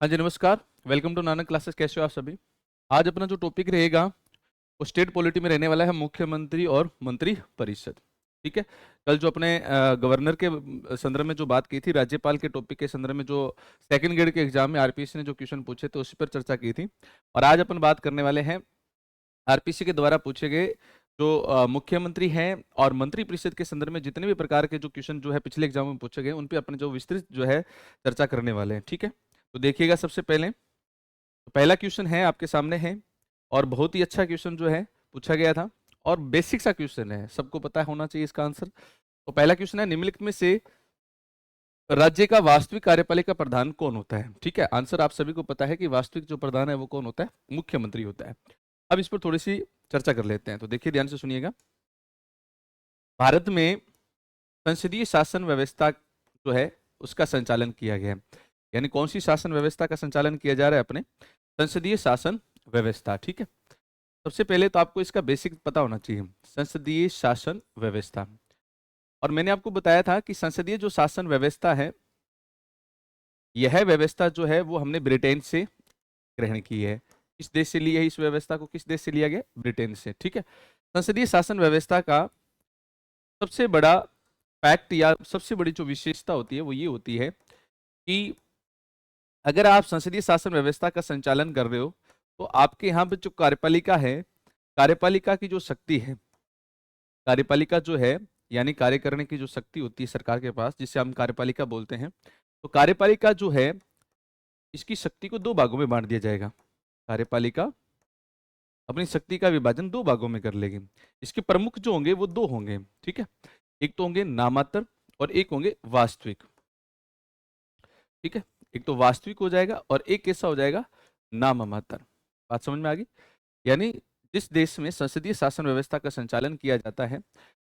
हाँ जी, नमस्कार। Welcome to Nanak classes. कैसे हो आप सभी? आज अपना जो टॉपिक रहेगा वो स्टेट पॉलिटी में रहने वाला है, मुख्यमंत्री और मंत्री परिषद। ठीक है। कल जो अपने गवर्नर के संदर्भ में जो बात की थी, राज्यपाल के टॉपिक के संदर्भ में जो सेकंड ग्रेड के एग्जाम में आरपीएससी ने जो क्वेश्चन पूछे थे उसी पर चर्चा की थी। और आज अपन बात करने वाले हैं आरपीएससी के द्वारा पूछे गए जो मुख्यमंत्री हैं और मंत्री परिषद के संदर्भ में जितने भी प्रकार के जो क्वेश्चन जो है पिछले एग्जाम में पूछे गए उन पे अपने जो विस्तृत जो है चर्चा करने वाले हैं। ठीक है। तो देखिएगा, सबसे पहले तो पहला क्वेश्चन है आपके सामने है और बहुत ही अच्छा क्वेश्चन जो है पूछा गया था और बेसिक सा क्वेश्चन है, सबको पता होना चाहिए इसका आंसर। तो पहला क्वेश्चन है, निम्नलिखित में से राज्य का वास्तविक कार्यपालिका प्रधान कौन होता है? ठीक है, आंसर आप सभी को पता है कि वास्तविक जो प्रधान है वो कौन होता है? मुख्यमंत्री होता है। अब इस पर थोड़ी सी चर्चा कर लेते हैं। तो देखिए, ध्यान से सुनिएगा। भारत में संसदीय शासन व्यवस्था जो है उसका संचालन किया गया है। यानी कौन सी शासन व्यवस्था का संचालन किया जा रहा है? अपने संसदीय शासन व्यवस्था। ठीक है। सबसे पहले तो आपको इसका बेसिक पता होना चाहिए, संसदीय शासन व्यवस्था। और मैंने आपको बताया था कि संसदीय जो शासन व्यवस्था है, यह व्यवस्था जो है वो हमने ब्रिटेन से ग्रहण की है। किस देश से ली है इस व्यवस्था को? किस देश से लिया गया? ब्रिटेन से। ठीक है। संसदीय शासन व्यवस्था का सबसे बड़ा फैक्ट या सबसे बड़ी जो विशेषता होती है वो ये होती है कि अगर आप संसदीय शासन व्यवस्था का संचालन कर रहे हो तो आपके यहाँ पे जो कार्यपालिका है, कार्यपालिका की जो शक्ति है, कार्यपालिका जो है यानी कार्य करने की जो शक्ति होती है सरकार के पास, जिसे हम कार्यपालिका बोलते हैं, तो कार्यपालिका जो है इसकी शक्ति को दो भागों में बांट दिया जाएगा। कार्यपालिका अपनी शक्ति का विभाजन दो भागों में कर लेगी। इसके प्रमुख जो होंगे वो दो होंगे। ठीक है। एक तो होंगे नामात्र और एक होंगे वास्तविक। ठीक है। एक तो वास्तविक हो जाएगा और एक कैसा हो जाएगा? नाममात्र। बात समझ में आ गई? यानी जिस देश में संसदीय शासन व्यवस्था का संचालन किया जाता है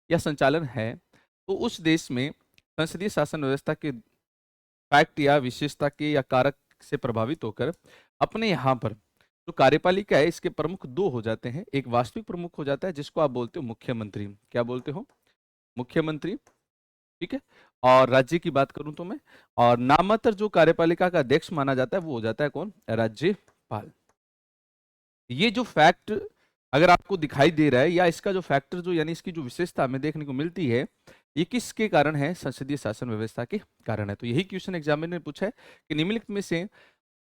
या संचालन है, तो उस देश में संसदीय शासन व्यवस्था के फैक्ट या विशेषता के या कारक से प्रभावित होकर अपने यहाँ पर जो कार्यपालिका है इसके प्रमुख दो हो जाते हैं। एक वास्तविक प्रमुख हो जाता है जिसको आप बोलते हो मुख्यमंत्री। क्या बोलते हो? मुख्यमंत्री। ठीक है। और राज्य की बात करूं तो मैं, और नामात्र जो कार्यपालिका का अध्यक्ष माना जाता है वो हो जाता है कौन? राज्यपाल। ये जो फैक्ट अगर आपको दिखाई दे रहा है या इसका जो फैक्टर जो यानी इसकी जो विशेषता हमें देखने को मिलती है, ये किसके कारण है? संसदीय शासन व्यवस्था के कारण है। तो यही क्वेश्चन एग्जामिनर ने पूछा है कि निम्नलिखित में से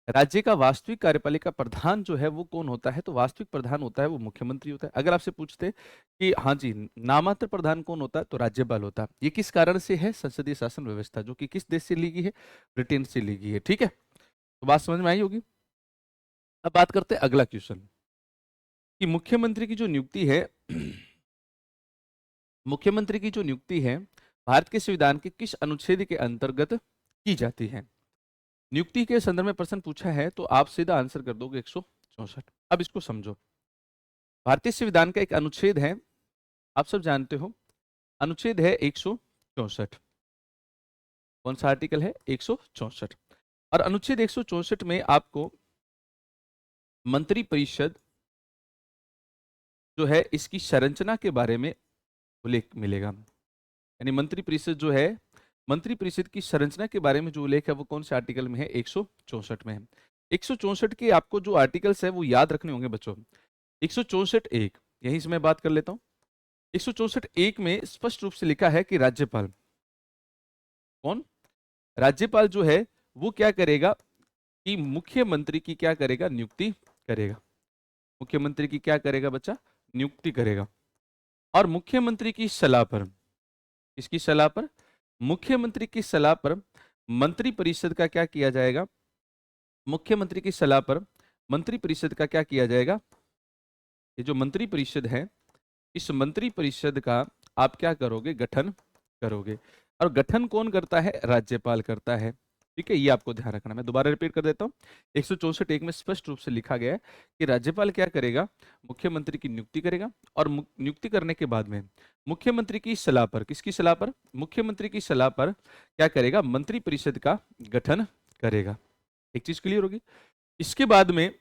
राज्य का वास्तविक कार्यपालिका प्रधान जो है वो कौन होता है? तो वास्तविक प्रधान होता है वो मुख्यमंत्री होता है। अगर आपसे पूछते कि हाँ जी, नामात्र प्रधान कौन होता है? तो राज्यपाल होता है। ये किस कारण से है? संसदीय शासन व्यवस्था, जो कि किस देश से ली गई है? ब्रिटेन से ली गई है। ठीक है। तो बात समझ में आई होगी। अब बात करते हैं अगला क्वेश्चन कि मुख्यमंत्री की जो नियुक्ति है मुख्यमंत्री की जो नियुक्ति है भारत के संविधान के किस अनुच्छेद के अंतर्गत की जाती है? नियुक्ति के संदर्भ में प्रश्न पूछा है तो आप सीधा आंसर कर दोगे 164। अब इसको समझो। भारतीय संविधान का एक अनुच्छेद है, आप सब जानते हो, अनुच्छेद है 164। कौन सा आर्टिकल है? 164। और अनुच्छेद 164 में आपको मंत्री परिषद जो है इसकी संरचना के बारे में उल्लेख मिलेगा। यानी मंत्री परिषद जो है, मंत्री परिषद की संरचना के बारे में जो उल्लेख है वो कौन से आर्टिकल में है? 164 में है। 164 के आपको जो आर्टिकल्स है वो याद रखने होंगे बच्चों। 164 एक, यहीं से मैं बात कर लेता हूं। 164 एक में स्पष्ट रूप से लिखा है कि राज्यपाल कौन? राज्यपाल जो है वो क्या करेगा कि मुख्यमंत्री की क्या करेगा? नियुक्ति करेगा। मुख्यमंत्री की क्या करेगा बच्चा? नियुक्ति करेगा। और मुख्यमंत्री की सलाह पर, किसकी सलाह पर? मुख्यमंत्री की सलाह पर मंत्री परिषद का क्या किया जाएगा? मुख्यमंत्री की सलाह पर मंत्री परिषद का क्या किया जाएगा? ये जो मंत्री परिषद है, इस मंत्री परिषद का आप क्या करोगे? गठन करोगे। और गठन कौन करता है? राज्यपाल करता है। ठीक है, ये आपको ध्यान रखना। मैं दोबारा रिपीट कर देता हूँ। 164 एक में स्पष्ट रूप से लिखा गया है कि राज्यपाल क्या करेगा? मुख्यमंत्री की नियुक्ति करेगा और नियुक्ति करने के बाद में मुख्यमंत्री की सलाह पर, किसकी सलाह पर? मुख्यमंत्री की सलाह पर क्या करेगा? मंत्री परिषद का गठन करेगा। एक चीज क्लियर होगी। इसके बाद में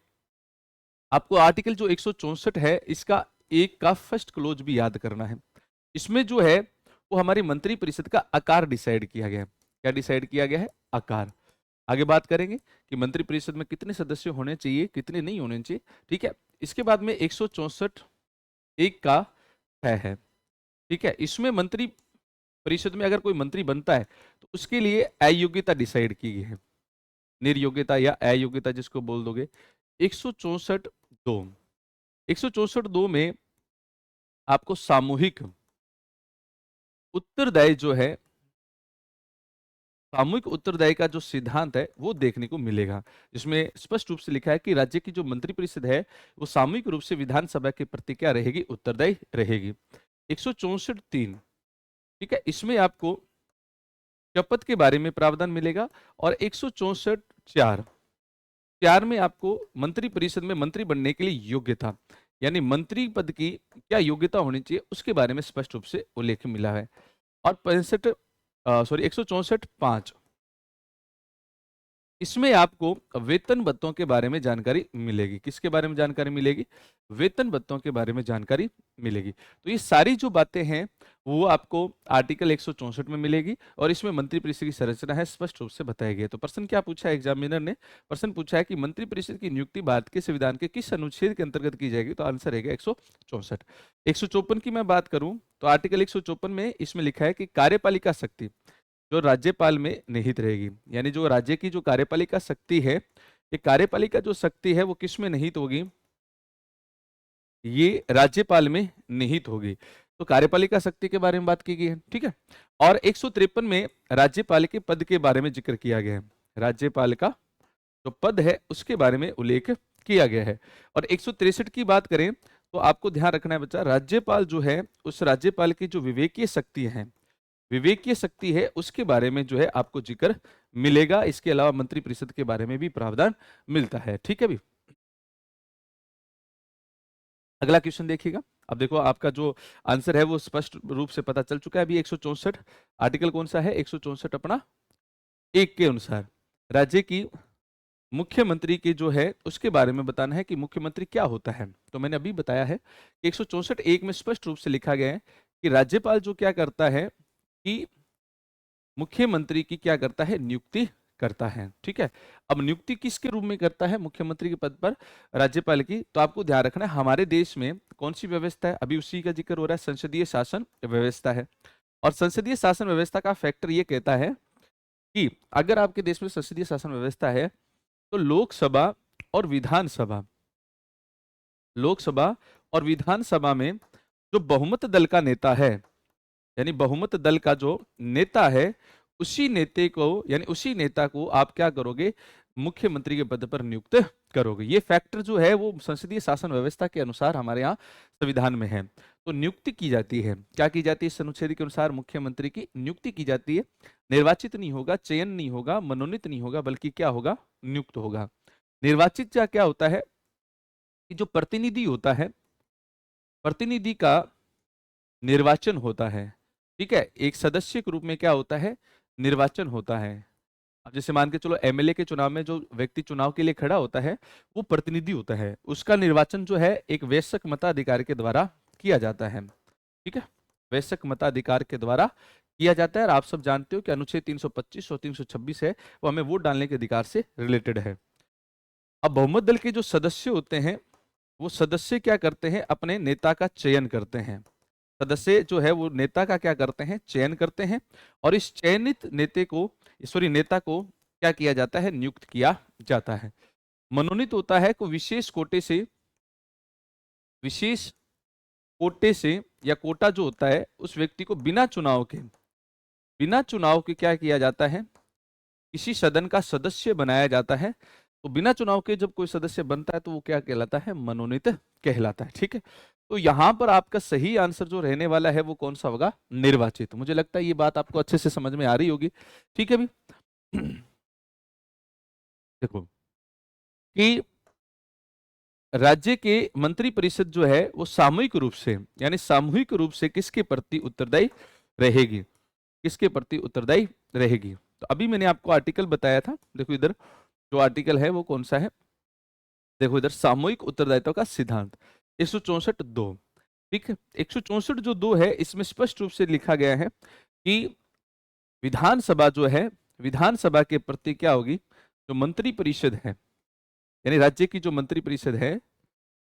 आपको आर्टिकल जो 164 है इसका एक का फर्स्ट क्लोज भी याद करना है। इसमें जो है वो हमारी मंत्री परिषद का आकार डिसाइड किया गया है। क्या डिसाइड किया गया है? आकार। आगे बात करेंगे कि मंत्रिपरिषद में कितने सदस्य होने चाहिए, कितने नहीं होने चाहिए। ठीक है, इसके बाद में 164 एक का है। ठीक है, इसमें मंत्री परिषद में अगर कोई मंत्री बनता है तो उसके लिए अयोग्यता डिसाइड की गई है, निर्योग्यता या अयोग्यता जिसको बोल दोगे। 164(2) 164(2) में आपको सामूहिक उत्तरदायी जो है, सामूहिक उत्तरदायी का जो सिद्धांत है वो देखने को मिलेगा, जिसमें स्पष्ट रूप से लिखा है कि राज्य की जो मंत्रिपरिषद है वो सामूहिक रूप से विधानसभा के प्रति क्या रहेगी, उत्तरदायी रहेगी। 164(3), ठीक है, इसमें आपको शपथ के बारे में प्रावधान मिलेगा। और 164(4) में आपको मंत्रिपरिषद में मंत्री बनने के लिए योग्यता, यानी मंत्री पद की क्या योग्यता होनी चाहिए उसके बारे में स्पष्ट रूप से उल्लेख मिला है। और 164(5), इसमें आपको वेतन भत्तों के बारे में जानकारी मिलेगी। किसके बारे में जानकारी मिलेगी? वेतन भत्तों के बारे में जानकारी मिलेगी। तो ये सारी जो बातें हैं वो आपको आर्टिकल 164 में मिलेगी और इसमें मंत्रिपरिषद की संरचना है स्पष्ट रूप से बताई गई है। तो प्रश्न क्या पूछा है एग्जामिनर ने? प्रश्न पूछा है कि मंत्रिपरिषद की नियुक्ति भारत के संविधान के किस अनुच्छेद के अंतर्गत की जाएगी? तो आंसर रहेगा 164। 154 की मैं बात करूं तो आर्टिकल 154 में इसमें लिखा है कि कार्यपालिका शक्ति जो राज्यपाल में निहित रहेगी, यानी जो राज्य की जो कार्यपालिका शक्ति है, ये कार्यपालिका जो शक्ति है वो किस में निहित होगी? ये राज्यपाल में निहित होगी। तो कार्यपालिका शक्ति के बारे में बात की गई है। ठीक है, और 153 में राज्यपाल के पद के बारे में जिक्र किया गया है। राज्यपाल का जो पद है उसके बारे में उल्लेख किया गया है। और 163 की बात करें तो आपको ध्यान रखना है बच्चा, राज्यपाल जो है उस राज्यपाल की जो विवेकीय शक्ति है, विवेकीय शक्ति है उसके बारे में जो है आपको जिक्र मिलेगा। इसके अलावा मंत्रिपरिषद के बारे में भी प्रावधान मिलता है। ठीक है भी, अगला क्वेश्चन देखिएगा। अब देखो आपका जो आंसर है वो स्पष्ट रूप से पता चल चुका है। अभी 164 आर्टिकल कौन सा है? 164 अपना 1 के अनुसार राज्य की मुख्यमंत्री की जो है उसके बारे में बताना है कि मुख्यमंत्री क्या होता है। तो मैंने अभी बताया है कि 164(1) में स्पष्ट रूप से लिखा गया है कि राज्यपाल जो क्या करता है कि मुख्यमंत्री की क्या करता है? नियुक्ति करता है। ठीक है, अब नियुक्ति किसके रूप में करता है मुख्यमंत्री के पद पर? राज्यपाल की। तो आपको ध्यान रखना है हमारे देश में कौन सी व्यवस्था है, अभी उसी का जिक्र हो रहा है, संसदीय शासन व्यवस्था है। और संसदीय शासन व्यवस्था का फैक्टर ये कहता है कि अगर आपके देश में संसदीय शासन व्यवस्था है तो लोकसभा और विधानसभा, लोकसभा और विधानसभा में जो बहुमत दल का नेता है, यानी बहुमत दल का जो नेता है, उसी नेता को, यानी उसी नेता को आप क्या करोगे? मुख्यमंत्री के पद पर नियुक्त करोगे। ये फैक्टर जो है वो संसदीय शासन व्यवस्था के अनुसार हमारे यहाँ संविधान में है। तो नियुक्ति की जाती है, क्या की जाती है? इस अनुच्छेद के अनुसार मुख्यमंत्री की नियुक्ति की जाती है। निर्वाचित नहीं होगा, चयन नहीं होगा, मनोनीत नहीं होगा, बल्कि क्या होगा? नियुक्त होगा। निर्वाचित का क्या होता है कि जो प्रतिनिधि होता है, प्रतिनिधि का निर्वाचन होता है। ठीक है, एक सदस्य के रूप में क्या होता है? निर्वाचन होता है। अब जैसे मान के चलो एमएलए के चुनाव में जो व्यक्ति चुनाव के लिए खड़ा होता है वो प्रतिनिधि होता है, उसका निर्वाचन जो है एक वैश्यक मताधिकार के द्वारा किया जाता है। ठीक है, वैश्यक मताधिकार के द्वारा किया जाता है। और आप सब जानते हो कि अनुच्छेद 325 और 326 है वो हमें वोट डालने के अधिकार से रिलेटेड है। अब बहुमत दल के जो सदस्य होते हैं वो सदस्य क्या करते हैं? अपने नेता का चयन करते हैं। सदस्य जो है वो नेता का क्या करते हैं? चयन करते हैं। और इस चयनित नेता को क्या किया जाता है? नियुक्त किया जाता है। मनोनीत होता है को विशेष कोटे से या कोटा जो होता है उस व्यक्ति को बिना चुनाव के क्या किया जाता है? किसी सदन का सदस्य बनाया जाता है। तो बिना चुनाव के जब कोई सदस्य बनता है तो वो क्या कहलाता है? मनोनीत कहलाता है। ठीक है, तो यहां पर आपका सही आंसर जो रहने वाला है वो कौन सा होगा? निर्वाचित। मुझे लगता है ये बात आपको अच्छे से समझ में आ रही होगी। ठीक है भी, देखो कि राज्य के मंत्रिपरिषद जो है वो सामूहिक रूप से, यानी सामूहिक रूप से किसके प्रति उत्तरदायी रहेगी? किसके प्रति उत्तरदायी रहेगी? तो अभी मैंने आपको आर्टिकल बताया था, देखो इधर जो आर्टिकल है वो कौन सा है? देखो इधर सामूहिक उत्तरदायित्व का सिद्धांत 164(2). ठीक है, 164 जो 2 है इसमें स्पष्ट रूप से लिखा गया है कि विधानसभा जो है, विधानसभा के प्रति क्या होगी? जो मंत्री परिषद है, यानी राज्य की जो मंत्री परिषद है,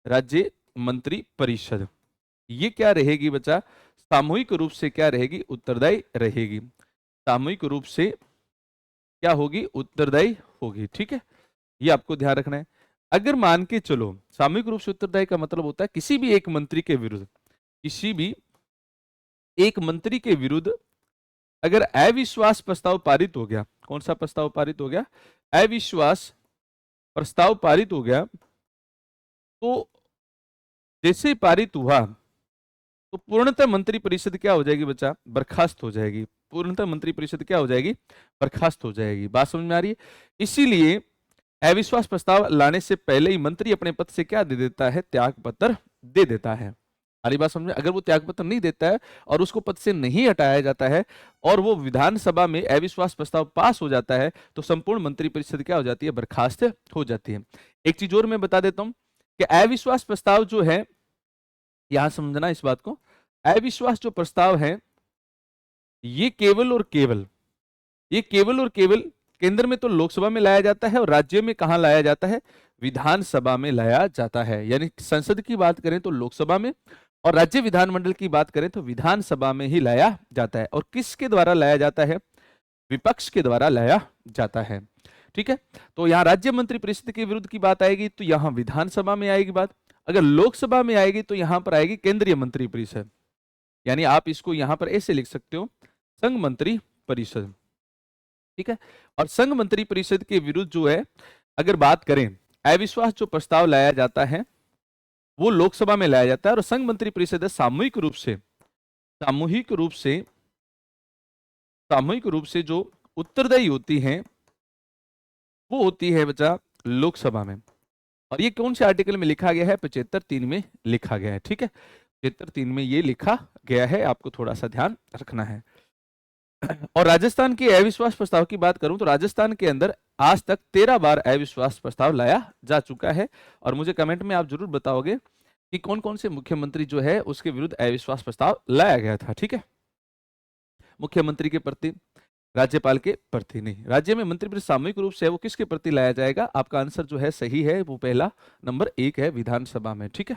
राज्य मंत्री परिषद, ये क्या रहेगी बच्चा? सामूहिक रूप से क्या रहेगी? उत्तरदायी रहेगी। सामूहिक रूप से क्या होगी? उत्तरदायी होगी। ठीक है, ये आपको ध्यान रखना है। अगर मान के चलो, सामूहिक रूप से उत्तरदायी का मतलब होता है किसी भी एक मंत्री के विरुद्ध, किसी भी एक मंत्री के विरुद्ध अगर अविश्वास प्रस्ताव पारित हो गया, कौन सा प्रस्ताव पारित हो गया? अविश्वास प्रस्ताव पारित हो गया, तो जैसे ही पारित हुआ तो पूर्णतः मंत्री परिषद क्या हो जाएगी बच्चा? बर्खास्त हो जाएगी। पूर्णतः मंत्री परिषद क्या हो जाएगी? बर्खास्त हो जाएगी। बात समझ में आ रही है? इसीलिए अविश्वास प्रस्ताव लाने से पहले ही मंत्री अपने पद से क्या दे देता है? त्याग पत्र दे देता है। हमारी बात समझ में? अगर वो त्याग पत्र नहीं देता है और उसको पद से नहीं हटाया जाता है और वो विधानसभा में अविश्वास प्रस्ताव पास हो जाता है, तो संपूर्ण मंत्री परिषद क्या हो जाती है? बर्खास्त हो जाती है। एक चीज और मैं बता देता हूं कि अविश्वास प्रस्ताव जो है, यहां समझना इस बात को, अविश्वास जो प्रस्ताव है ये केवल और केवल, ये केवल और केवल केंद्र में तो लोकसभा में लाया जाता है और राज्य में कहां लाया जाता है? विधानसभा में लाया जाता है। यानी संसद की बात करें तो लोकसभा में, और राज्य विधानमंडल की बात करें तो विधानसभा में ही लाया जाता है। और किसके द्वारा लाया जाता है? विपक्ष के द्वारा लाया जाता है। ठीक है, तो यहां राज्य मंत्री परिषद के विरुद्ध की बात आएगी तो यहां विधानसभा में आएगी बात, अगर लोकसभा में आएगी तो यहां पर आएगी केंद्रीय मंत्री परिषद। यानी आप इसको यहां पर ऐसे लिख सकते हो, संघ मंत्री परिषद। ठीक है, और संघ मंत्री परिषद के विरुद्ध जो है अगर बात करें, अविश्वास जो प्रस्ताव लाया जाता है वो लोकसभा में लाया जाता है और संघ मंत्री परिषद सामूहिक रूप से, सामूहिक रूप से, सामूहिक रूप से जो उत्तरदायी होती हैं वो होती है बच्चा लोकसभा में। और ये कौन से आर्टिकल में लिखा गया है? 75(3) में लिखा गया है। ठीक है, 75(3) में ये लिखा गया है, आपको थोड़ा सा ध्यान रखना है। और राजस्थान के अविश्वास प्रस्ताव की बात करूं तो राजस्थान के अंदर आज तक 13 बार अविश्वास प्रस्ताव लाया जा चुका है। और मुझे कमेंट में आप जरूर बताओगे कि कौन कौन से मुख्यमंत्री जो है उसके विरुद्ध अविश्वास प्रस्ताव लाया गया था। ठीक है, मुख्यमंत्री के प्रति, राज्यपाल के प्रति नहीं। राज्य में मंत्रिपरिषद सामूहिक रूप से वो किसके प्रति लाया जाएगा? आपका आंसर जो है सही है, वो पहला नंबर 1 है, विधानसभा में। ठीक है,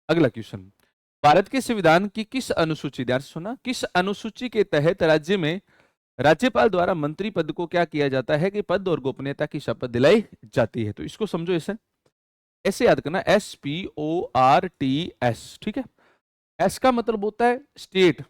अगला क्वेश्चन, भारत के संविधान की किस अनुसूची, ध्यान से सुना, किस अनुसूची के तहत राज्य में राज्यपाल द्वारा मंत्री पद को क्या किया जाता है कि पद और गोपनीयता की शपथ दिलाई जाती है? तो इसको समझो, ऐसे ऐसे याद करना, SPORTS। ठीक है, एस का मतलब होता है स्टेट।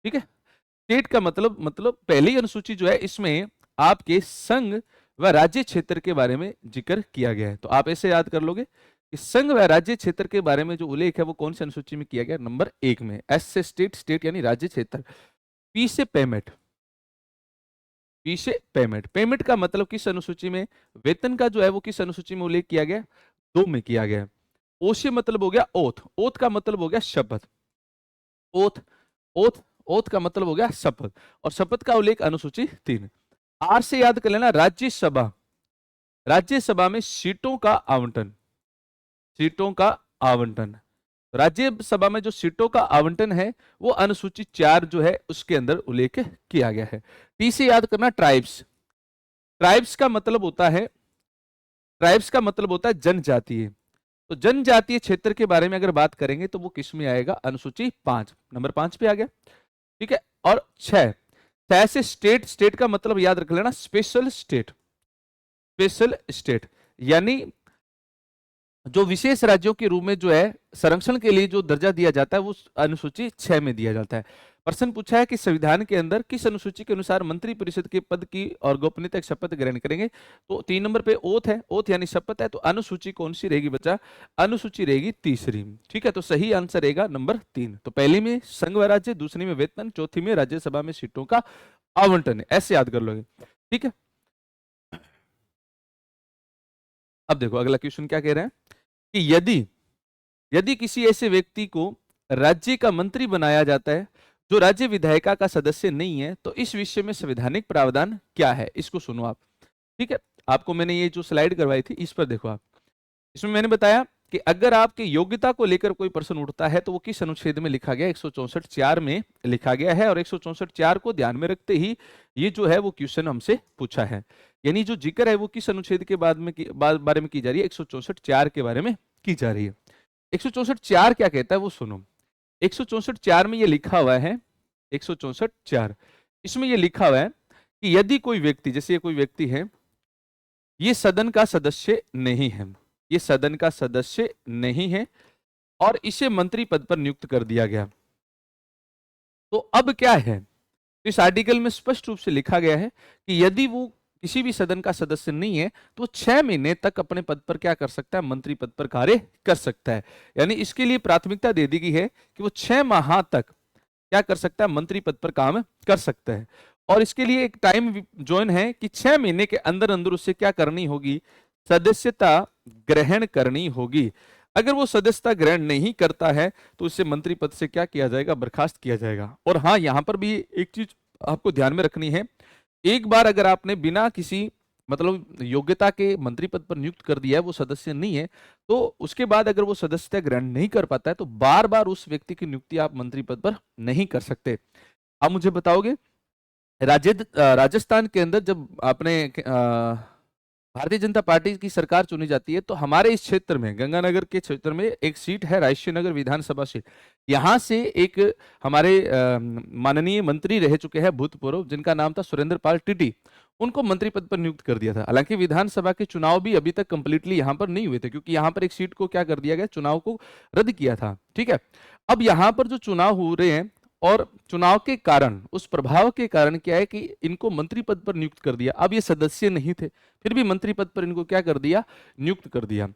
ठीक है, स्टेट का मतलब पहली अनुसूची जो है इसमें आपके संघ व राज्य क्षेत्र के बारे में जिक्र किया गया है। तो आप ऐसे याद कर लोगे कि संघ व राज्य क्षेत्र के बारे में जो उल्लेख है वो कौन सी अनुसूची में किया गया? नंबर 1 में। एस से स्टेट, स्टेट यानी राज्य क्षेत्र। पी से पेमेंट, पी से पेमेंट, पेमेंट का मतलब किस अनुसूची में? वेतन का जो है वो किस अनुसूची में उल्लेख किया गया? 2 में किया गया। ओ से मतलब हो गया ओथ, ओथ का मतलब हो गया शपथ, ओथ, ओथ, ओथ का मतलब हो गया शपथ, और शपथ का उल्लेख अनुसूची 3। आर से याद कर लेना, राज्यसभा, राज्यसभा में सीटों का आवंटन, सीटों का आवंटन, राज्यसभा में जो सीटों का आवंटन है वो अनुसूची 4 जो है उसके अंदर उल्लेख किया गया है। टी से याद करना, ट्राइब्स, ट्राइब्स का मतलब होता है, ट्राइब्स का मतलब होता है जनजातीय। तो जनजातीय क्षेत्र के बारे में अगर बात करेंगे तो वो किस में आएगा? अनुसूची 5, नंबर 5 पे आ गया। ठीक है, और 6 से स्टेट, स्टेट का मतलब याद रख लेना स्पेशल स्टेट, स्पेशल स्टेट यानी जो विशेष राज्यों के रूप में जो है संरक्षण के लिए जो दर्जा दिया जाता है वो अनुसूची 6 में दिया जाता है। प्रश्न पूछा है कि संविधान के अंदर किस अनुसूची के अनुसार मंत्री परिषद के पद की और गोपनीयता की शपथ ग्रहण करेंगे? तो 3 नंबर पे ओथ है, ओथ यानी शपथ है, तो अनुसूची कौन सी रहेगी बच्चा? अनुसूची रहेगी तीसरी। ठीक है, तो सही आंसर रहेगा नंबर 3। तो पहली में संघ व राज्य, दूसरी में वेतन, चौथी में राज्यसभा में सीटों का आवंटन। ऐसे याद कर लोगे। ठीक है, अब देखो अगला क्वेश्चन क्या कह रहे हैं कि यदि यदि किसी ऐसे व्यक्ति को राज्य का मंत्री बनाया जाता है जो राज्य विधायिका का सदस्य नहीं है, तो इस विषय में संवैधानिक प्रावधान क्या है? इसको सुनो आप। ठीक है, आपको मैंने ये जो स्लाइड करवाई थी इस पर देखो आप। इसमें मैंने बताया कि अगर आपकी योग्यता को लेकर कोई प्रश्न उठता है तो वो किस अनुच्छेद में लिखा गया, 164(4) में लिखा गया है। और 164(4) को ध्यान में रखते ही ये जो है वो क्वेश्चन हमसे पूछा है। यानी जो जिक्र है वो किस अनुच्छेद के बारे में की जा रही है, 164(4) के बारे में की जा रही है। 164(4) क्या कहता है वो सुनो। 164(4) में ये लिखा हुआ है, 164(4) इसमें ये लिखा हुआ है कि यदि कोई व्यक्ति, जैसे ये कोई व्यक्ति है, ये सदन का सदस्य नहीं है, ये सदन का सदस्य नहीं है और इसे मंत्री पद पर नियुक्त कर दिया गया, तो अब क्या है, तो इस आर्टिकल में स्पष्ट रूप से लिखा गया है कि यदि वो किसी भी सदन का सदस्य नहीं है तो 6 महीने तक अपने पद पर क्या कर सकता है, मंत्री पद पर कार्य कर सकता है। यानी इसके लिए प्राथमिकता दे दी गई है कि वो 6 माह तक क्या कर सकता है, मंत्री पद पर काम कर सकता है। और इसके लिए एक टाइम जोन है कि 6 महीने के अंदर अंदर उससे क्या करनी होगी, सदस्यता ग्रहण करनी होगी। अगर वो सदस्यता ग्रहण नहीं करता है तो उससे मंत्री पद से क्या किया जाएगा, बर्खास्त किया जाएगा। और हाँ, यहां पर भी एक चीज आपको ध्यान में रखनी है, एक बार अगर आपने बिना किसी मतलब योग्यता के मंत्री पद पर नियुक्त कर दिया है, वो सदस्य नहीं है, तो उसके बाद अगर वो सदस्यता ग्रहण नहीं कर पाता है तो बार बार उस व्यक्ति की नियुक्ति आप मंत्री पद पर नहीं कर सकते। आप मुझे बताओगे, राजस्थान के अंदर जब आपने भारतीय जनता पार्टी की सरकार चुनी जाती है तो हमारे इस क्षेत्र में, गंगानगर के क्षेत्र में एक सीट है रायश्री नगर विधानसभा सीट। यहां से एक हमारे माननीय मंत्री रह चुके हैं भूतपूर्व, जिनका नाम था सुरेंद्र पाल टीटी, उनको मंत्री पद पर नियुक्त कर दिया था। हालांकि विधानसभा के चुनाव भी अभी तक कंप्लीटली यहां पर नहीं हुए थे, क्योंकि यहां पर एक सीट को क्या कर दिया गया, चुनाव को रद्द किया था। ठीक है, अब यहां पर जो चुनाव हो रहे हैं और चुनाव के कारण, उस प्रभाव के कारण क्या है कि इनको मंत्री पद पर नियुक्त कर दिया। अब ये सदस्य नहीं थे, फिर भी मंत्री पद पर इनको क्या कर दिया, नियुक्त कर दिया।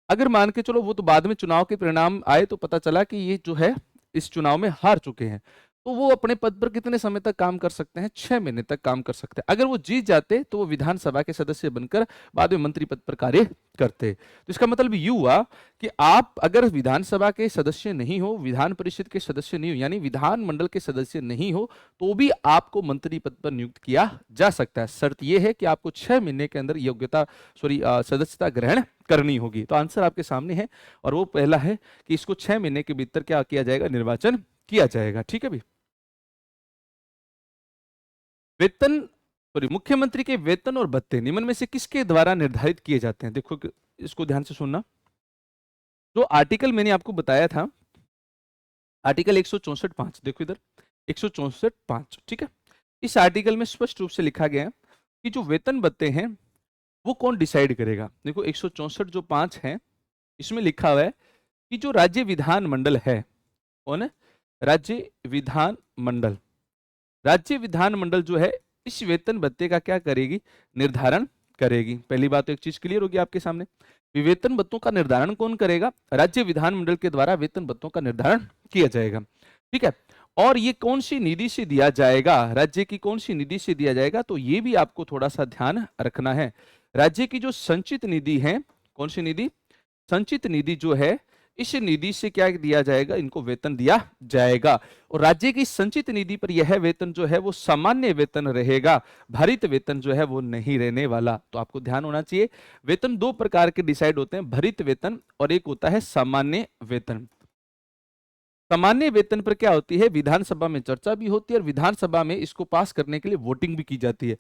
अगर मान के चलो वो तो बाद में चुनाव के परिणाम आए तो पता चला कि ये जो है इस चुनाव में हार चुके हैं, तो वो अपने पद पर कितने समय तक काम कर सकते हैं, 6 महीने तक काम कर सकते हैं। अगर वो जीत जाते तो वो विधानसभा के सदस्य बनकर बाद में मंत्री पद पर कार्य करते। तो इसका मतलब ये हुआ कि आप अगर विधानसभा के सदस्य नहीं हो, विधान परिषद के सदस्य नहीं हो, यानी विधान मंडल के सदस्य नहीं हो, तो भी आपको मंत्री पद पर नियुक्त किया जा सकता है। शर्त यह है कि आपको 6 महीने के अंदर योग्यता सदस्यता ग्रहण करनी होगी। तो आंसर आपके सामने है और वो पहला है कि इसको 6 महीने के भीतर क्या किया जाएगा, निर्वाचन किया जाएगा। ठीक है भी, वेतन मुख्यमंत्री के वेतन और भत्ते निम्न में से किसके द्वारा निर्धारित किए जाते हैं। देखो इसको ध्यान से सुनना, जो आर्टिकल मैंने आपको बताया था, आर्टिकल 164(5), देखो इधर 164(5), ठीक है, इस आर्टिकल में स्पष्ट रूप से लिखा गया है कि जो वेतन भत्ते हैं वो कौन डिसाइड करेगा। देखो 164(5) है, इसमें लिखा हुआ है कि जो राज्य विधान मंडल है, कौन है, राज्य विधान मंडल, राज्य विधान मंडल जो है इस वेतन भत्ते का क्या करेगी, निर्धारण करेगी। पहली बात तो एक चीज क्लियर होगी आपके सामने, वेतन भत्तों का निर्धारण कौन करेगा, राज्य विधान मंडल के द्वारा वेतन भत्तों का निर्धारण किया जाएगा। ठीक है, और ये कौन सी निधि से दिया जाएगा, राज्य की कौन सी निधि से दिया जाएगा, तो ये भी आपको थोड़ा सा ध्यान रखना है। राज्य की जो संचित निधि है, कौन सी निधि, संचित निधि जो है, इस निधि से क्या दिया जाएगा, इनको वेतन दिया जाएगा। और राज्य की संचित निधि पर यह वेतन जो है वो सामान्य वेतन रहेगा, भारित वेतन जो है वो नहीं रहने वाला। तो आपको ध्यान होना चाहिए, वेतन दो प्रकार के डिसाइड होते हैं, भारित वेतन और एक होता है सामान्य वेतन। सामान्य वेतन पर क्या होती है, विधानसभा में चर्चा भी होती है और विधानसभा में इसको पास करने के लिए वोटिंग भी की जाती है।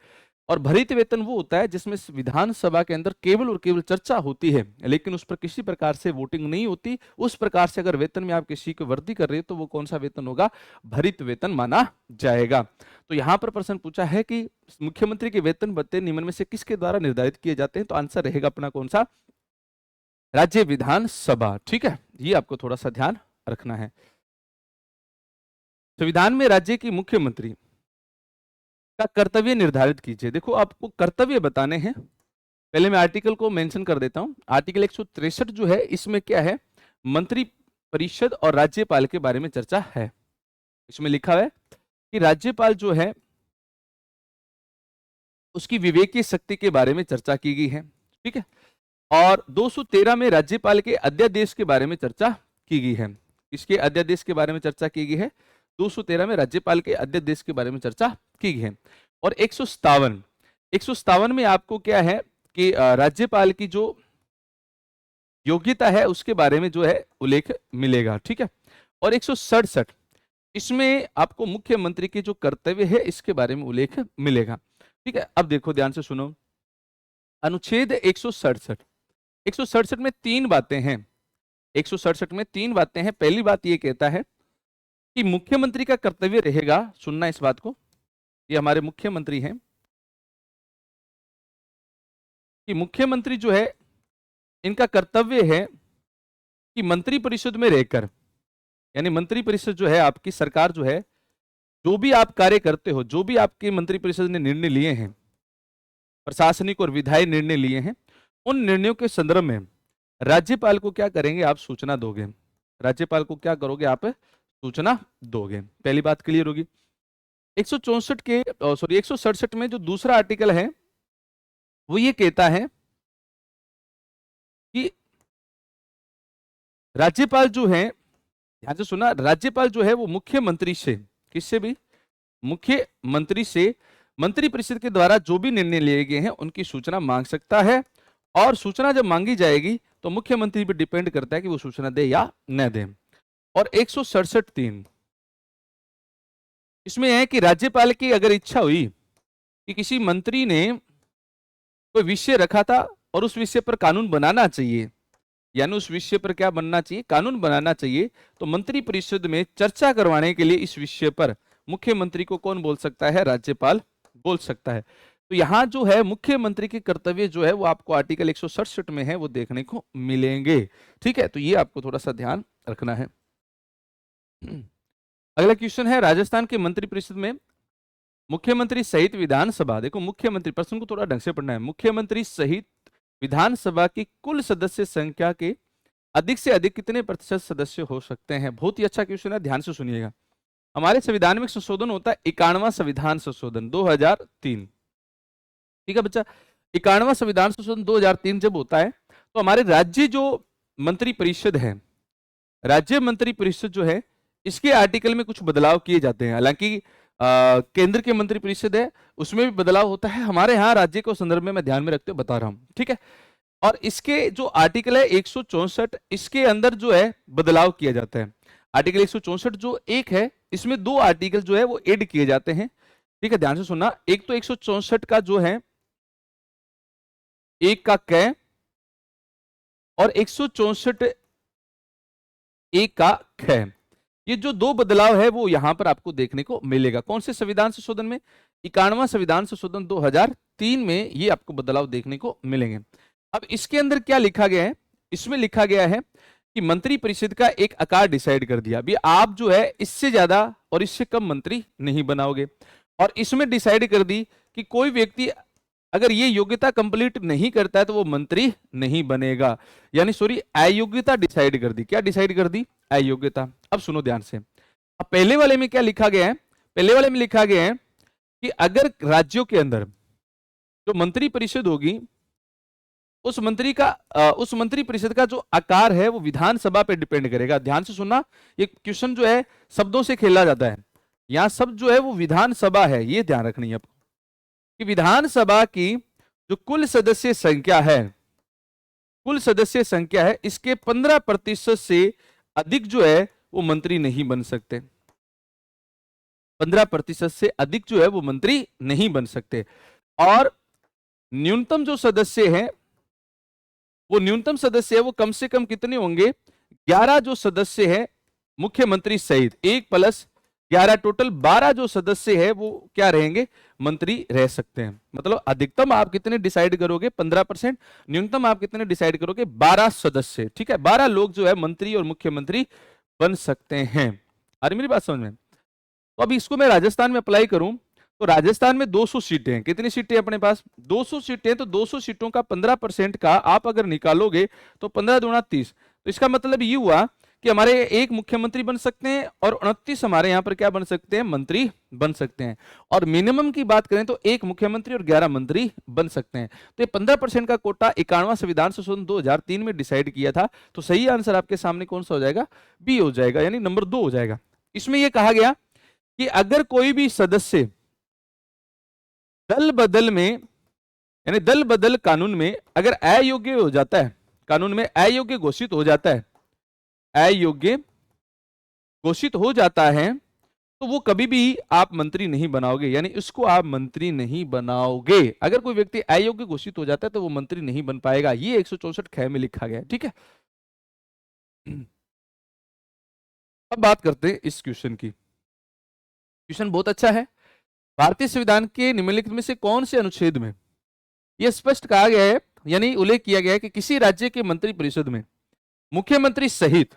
और भरित वेतन वो होता है जिसमें विधानसभा के अंदर केवल और केवल चर्चा होती है, लेकिन उस पर किसी प्रकार से वोटिंग नहीं होती। उस प्रकार से अगर वेतन में आप किसी की वृद्धि कर रहे हो तो वो कौन सा वेतन होगा, भरित वेतन माना जाएगा। तो यहां पर प्रश्न पूछा है कि मुख्यमंत्री के वेतन भत्ते निम्न में से किसके द्वारा निर्धारित किए जाते हैं, तो आंसर रहेगा अपना कौन सा, राज्य विधानसभा। ठीक है, ये आपको थोड़ा सा ध्यान रखना है। संविधान में राज्य की मुख्यमंत्री का कर्तव्य निर्धारित कीजिए। देखो आपको कर्तव्य बताने हैं, पहले मैं आर्टिकल को मेंशन कर देता हूं। आर्टिकल 163 जो है इसमें क्या है, मंत्री परिषद और राज्यपाल के बारे में चर्चा है। इसमें लिखा है कि राज्यपाल जो है उसकी विवेकीय शक्ति के बारे में चर्चा की गई है। ठीक है, और 213 में राज्यपाल के अध्यादेश के बारे में चर्चा की गई है। इसके अध्यादेश के बारे में चर्चा की गई है, 213 में राज्यपाल के अध्यादेश के बारे में चर्चा की गई है। और 157 में आपको क्या है कि राज्यपाल की जो योग्यता है उसके बारे में जो है उल्लेख मिलेगा, ठीक है। और 167 इसमें आपको मुख्यमंत्री के जो कर्तव्य है इसके बारे में उल्लेख मिलेगा, ठीक है। अब देखो ध्यान से सुनो, अनुच्छेद 167, 167 में तीन बातें हैं, 167 में तीन बातें हैं। पहली बात ये कहता है कि मुख्यमंत्री का कर्तव्य रहेगा, सुनना इस बात को, ये हमारे मुख्यमंत्री हैं, कि मुख्यमंत्री जो है इनका कर्तव्य है कि मंत्री परिषद में रहकर, यानी मंत्री परिषद जो है आपकी सरकार जो है, जो भी आप कार्य करते हो, जो भी आपके मंत्री परिषद ने निर्णय लिए हैं, प्रशासनिक और विधायी निर्णय लिए हैं, उन निर्णयों के संदर्भ में राज्यपाल को क्या करेंगे, आप सूचना दोगे। राज्यपाल को क्या करोगे, आप सूचना दोगे। पहली बात क्लियर होगी। 167 के 167 में जो दूसरा आर्टिकल है वो ये कहता है कि राज्यपाल जो है, ध्यान से सुना, राज्यपाल जो है वो मुख्यमंत्री से, किससे भी, मुख्यमंत्री से मंत्री परिषद के द्वारा जो भी निर्णय लिए गए हैं उनकी सूचना मांग सकता है। और सूचना जब मांगी जाएगी तो मुख्यमंत्री पर डिपेंड करता है कि वो सूचना दे या न दे। और 167(3) इसमें है कि राज्यपाल की अगर इच्छा हुई कि किसी मंत्री ने कोई विषय रखा था और उस विषय पर कानून बनाना चाहिए, यानी उस विषय पर क्या बनना चाहिए, कानून बनाना चाहिए, तो मंत्री परिषद में चर्चा करवाने के लिए इस विषय पर मुख्यमंत्री को कौन बोल सकता है, राज्यपाल बोल सकता है। तो यहां जो है मुख्यमंत्री के कर्तव्य जो है वो आपको आर्टिकल 167 में है वो देखने को मिलेंगे, ठीक है। तो ये आपको थोड़ा सा ध्यान रखना है। अगला क्वेश्चन है, राजस्थान के मंत्री परिषद में मुख्यमंत्री सहित विधानसभा, देखो मुख्यमंत्री, प्रश्न को थोड़ा ढंग से पढ़ना है, मुख्यमंत्री सहित विधानसभा की कुल सदस्य संख्या के अधिक से अधिक कितने प्रतिशत सदस्य हो सकते हैं। बहुत ही अच्छा क्वेश्चन है, ध्यान से सुनिएगा। हमारे संविधान में संशोधन होता है 51वां संविधान संशोधन 2003, ठीक है बच्चा। 51वां संविधान संशोधन 2003 जब होता है तो हमारे राज्य जो मंत्री परिषद है, राज्य मंत्री परिषद जो है, इसके आर्टिकल में कुछ बदलाव किए जाते हैं। हालांकि केंद्र के मंत्री परिषद है उसमें भी बदलाव होता है, हमारे यहाँ राज्य को संदर्भ में मैं ध्यान में रखते हुए बता रहा हूं, ठीक है। और इसके जो आर्टिकल है 164, इसके अंदर जो है बदलाव किया जाता है। आर्टिकल 164 जो एक है, इसमें दो आर्टिकल जो है वो ऐड किए जाते हैं, ठीक है। ध्यान से सुनना, एक तो 164 का जो है एक का कै और 164 एक का ख, ये जो दो बदलाव है वो यहां पर आपको देखने को मिलेगा। कौन से संविधान संशोधन में, 51वां संविधान संशोधन 2003 में ये आपको बदलाव देखने को मिलेंगे। अब इसके अंदर क्या लिखा गया है, इसमें लिखा गया है कि मंत्री परिषद का एक आकार डिसाइड कर दिया। अभी आप जो है इससे ज्यादा और इससे कम मंत्री नहीं बनाओगे, और इसमें डिसाइड कर दी कि कोई व्यक्ति अगर ये योग्यता कंप्लीट नहीं करता है तो वो मंत्री नहीं बनेगा, यानी सॉरी अयोग्यता डिसाइड कर दी। क्या डिसाइड कर दी, अयोग्यता। अब सुनो ध्यान से, अब पहले वाले में क्या लिखा गया है, पहले वाले में लिखा गया है कि अगर राज्यों के अंदर जो मंत्री परिषद होगी उस मंत्री परिषद का जो आकार है वो विधानसभा पे डिपेंड करेगा। ध्यान से सुनना, ये क्वेश्चन जो है शब्दों से खेला जाता है, यहां शब्द जो है वो विधानसभा है, ये ध्यान रखनी है आपको कि विधानसभा की जो कुल सदस्य संख्या है, कुल सदस्य संख्या है, इसके 15% से अधिक जो है वो मंत्री नहीं बन सकते। 15% से अधिक जो है वो मंत्री नहीं बन सकते। और न्यूनतम जो सदस्य है, वो न्यूनतम सदस्य है वो कम से कम कितने होंगे, 11 जो सदस्य है मुख्यमंत्री सहित, 1+11 टोटल 12 जो सदस्य है वो क्या रहेंगे, मंत्री रह सकते हैं। मतलब अधिकतम आप कितने डिसाइड करोगे 15%, न्यूनतम आप कितने डिसाइड करोगे 12 सदस्य, ठीक है। 12 लोग जो है मंत्री और मुख्यमंत्री बन सकते हैं। अरे मेरी बात समझ में, तो अभी इसको मैं राजस्थान में अप्लाई करूं तो राजस्थान में 200 सीटें हैं। कितनी सीटें अपने पास, 200 सीटें, तो 200 सीटों का 15% का आप अगर निकालोगे तो 15 दूना 30, तो इसका मतलब ये हुआ कि हमारे एक मुख्यमंत्री बन सकते हैं और 29 हमारे यहां पर क्या बन सकते हैं, मंत्री बन सकते हैं। और मिनिमम की बात करें तो एक मुख्यमंत्री और 11 मंत्री बन सकते हैं। तो ये 15% का कोटा 51वां संविधान संशोधन 2003 में डिसाइड किया था। तो सही आंसर आपके सामने कौन सा हो जाएगा, बी हो जाएगा, यानी नंबर 2 हो जाएगा। इसमें यह कहा गया कि अगर कोई भी सदस्य दल बदल में, यानी दल बदल कानून में अगर अयोग्य हो जाता है, कानून में अयोग्य घोषित हो जाता है, अयोग्य घोषित हो जाता है, तो वो कभी भी आप मंत्री नहीं बनाओगे, यानी उसको आप मंत्री नहीं बनाओगे। अगर कोई व्यक्ति अयोग्य घोषित हो जाता है तो वो मंत्री नहीं बन पाएगा। ये 164 ख में लिखा गया है, ठीक है। अब बात करते हैं इस क्वेश्चन की। क्वेश्चन बहुत अच्छा है। भारतीय संविधान के निम्नलिखित में से कौन से अनुच्छेद में यह स्पष्ट कहा गया है, यानी उल्लेख किया गया है कि किसी राज्य के मंत्री परिषद में मुख्यमंत्री सहित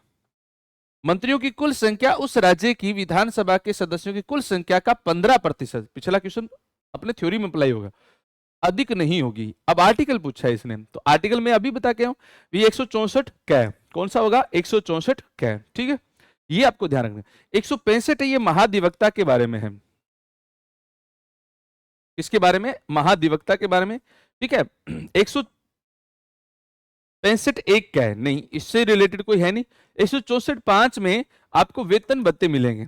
मंत्रियों की कुल संख्या उस राज्य की विधानसभा के सदस्यों की कुल संख्या का 15%, पिछला क्वेश्चन अपने थ्योरी में अप्लाई होगा, अधिक नहीं होगी। अब आर्टिकल पूछा है इसने, तो आर्टिकल में अभी बता के हूं, ये 164 क कौन सा होगा, 164 क, ठीक है। ये आपको ध्यान रखना। 165 ये महाधिवक्ता के बारे में है। किसके बारे में, महाधिवक्ता के बारे में, ठीक है। 165 एक क्या है, नहीं, इससे रिलेटेड कोई है नहीं। 164 5 में आपको वेतन भत्ते मिलेंगे,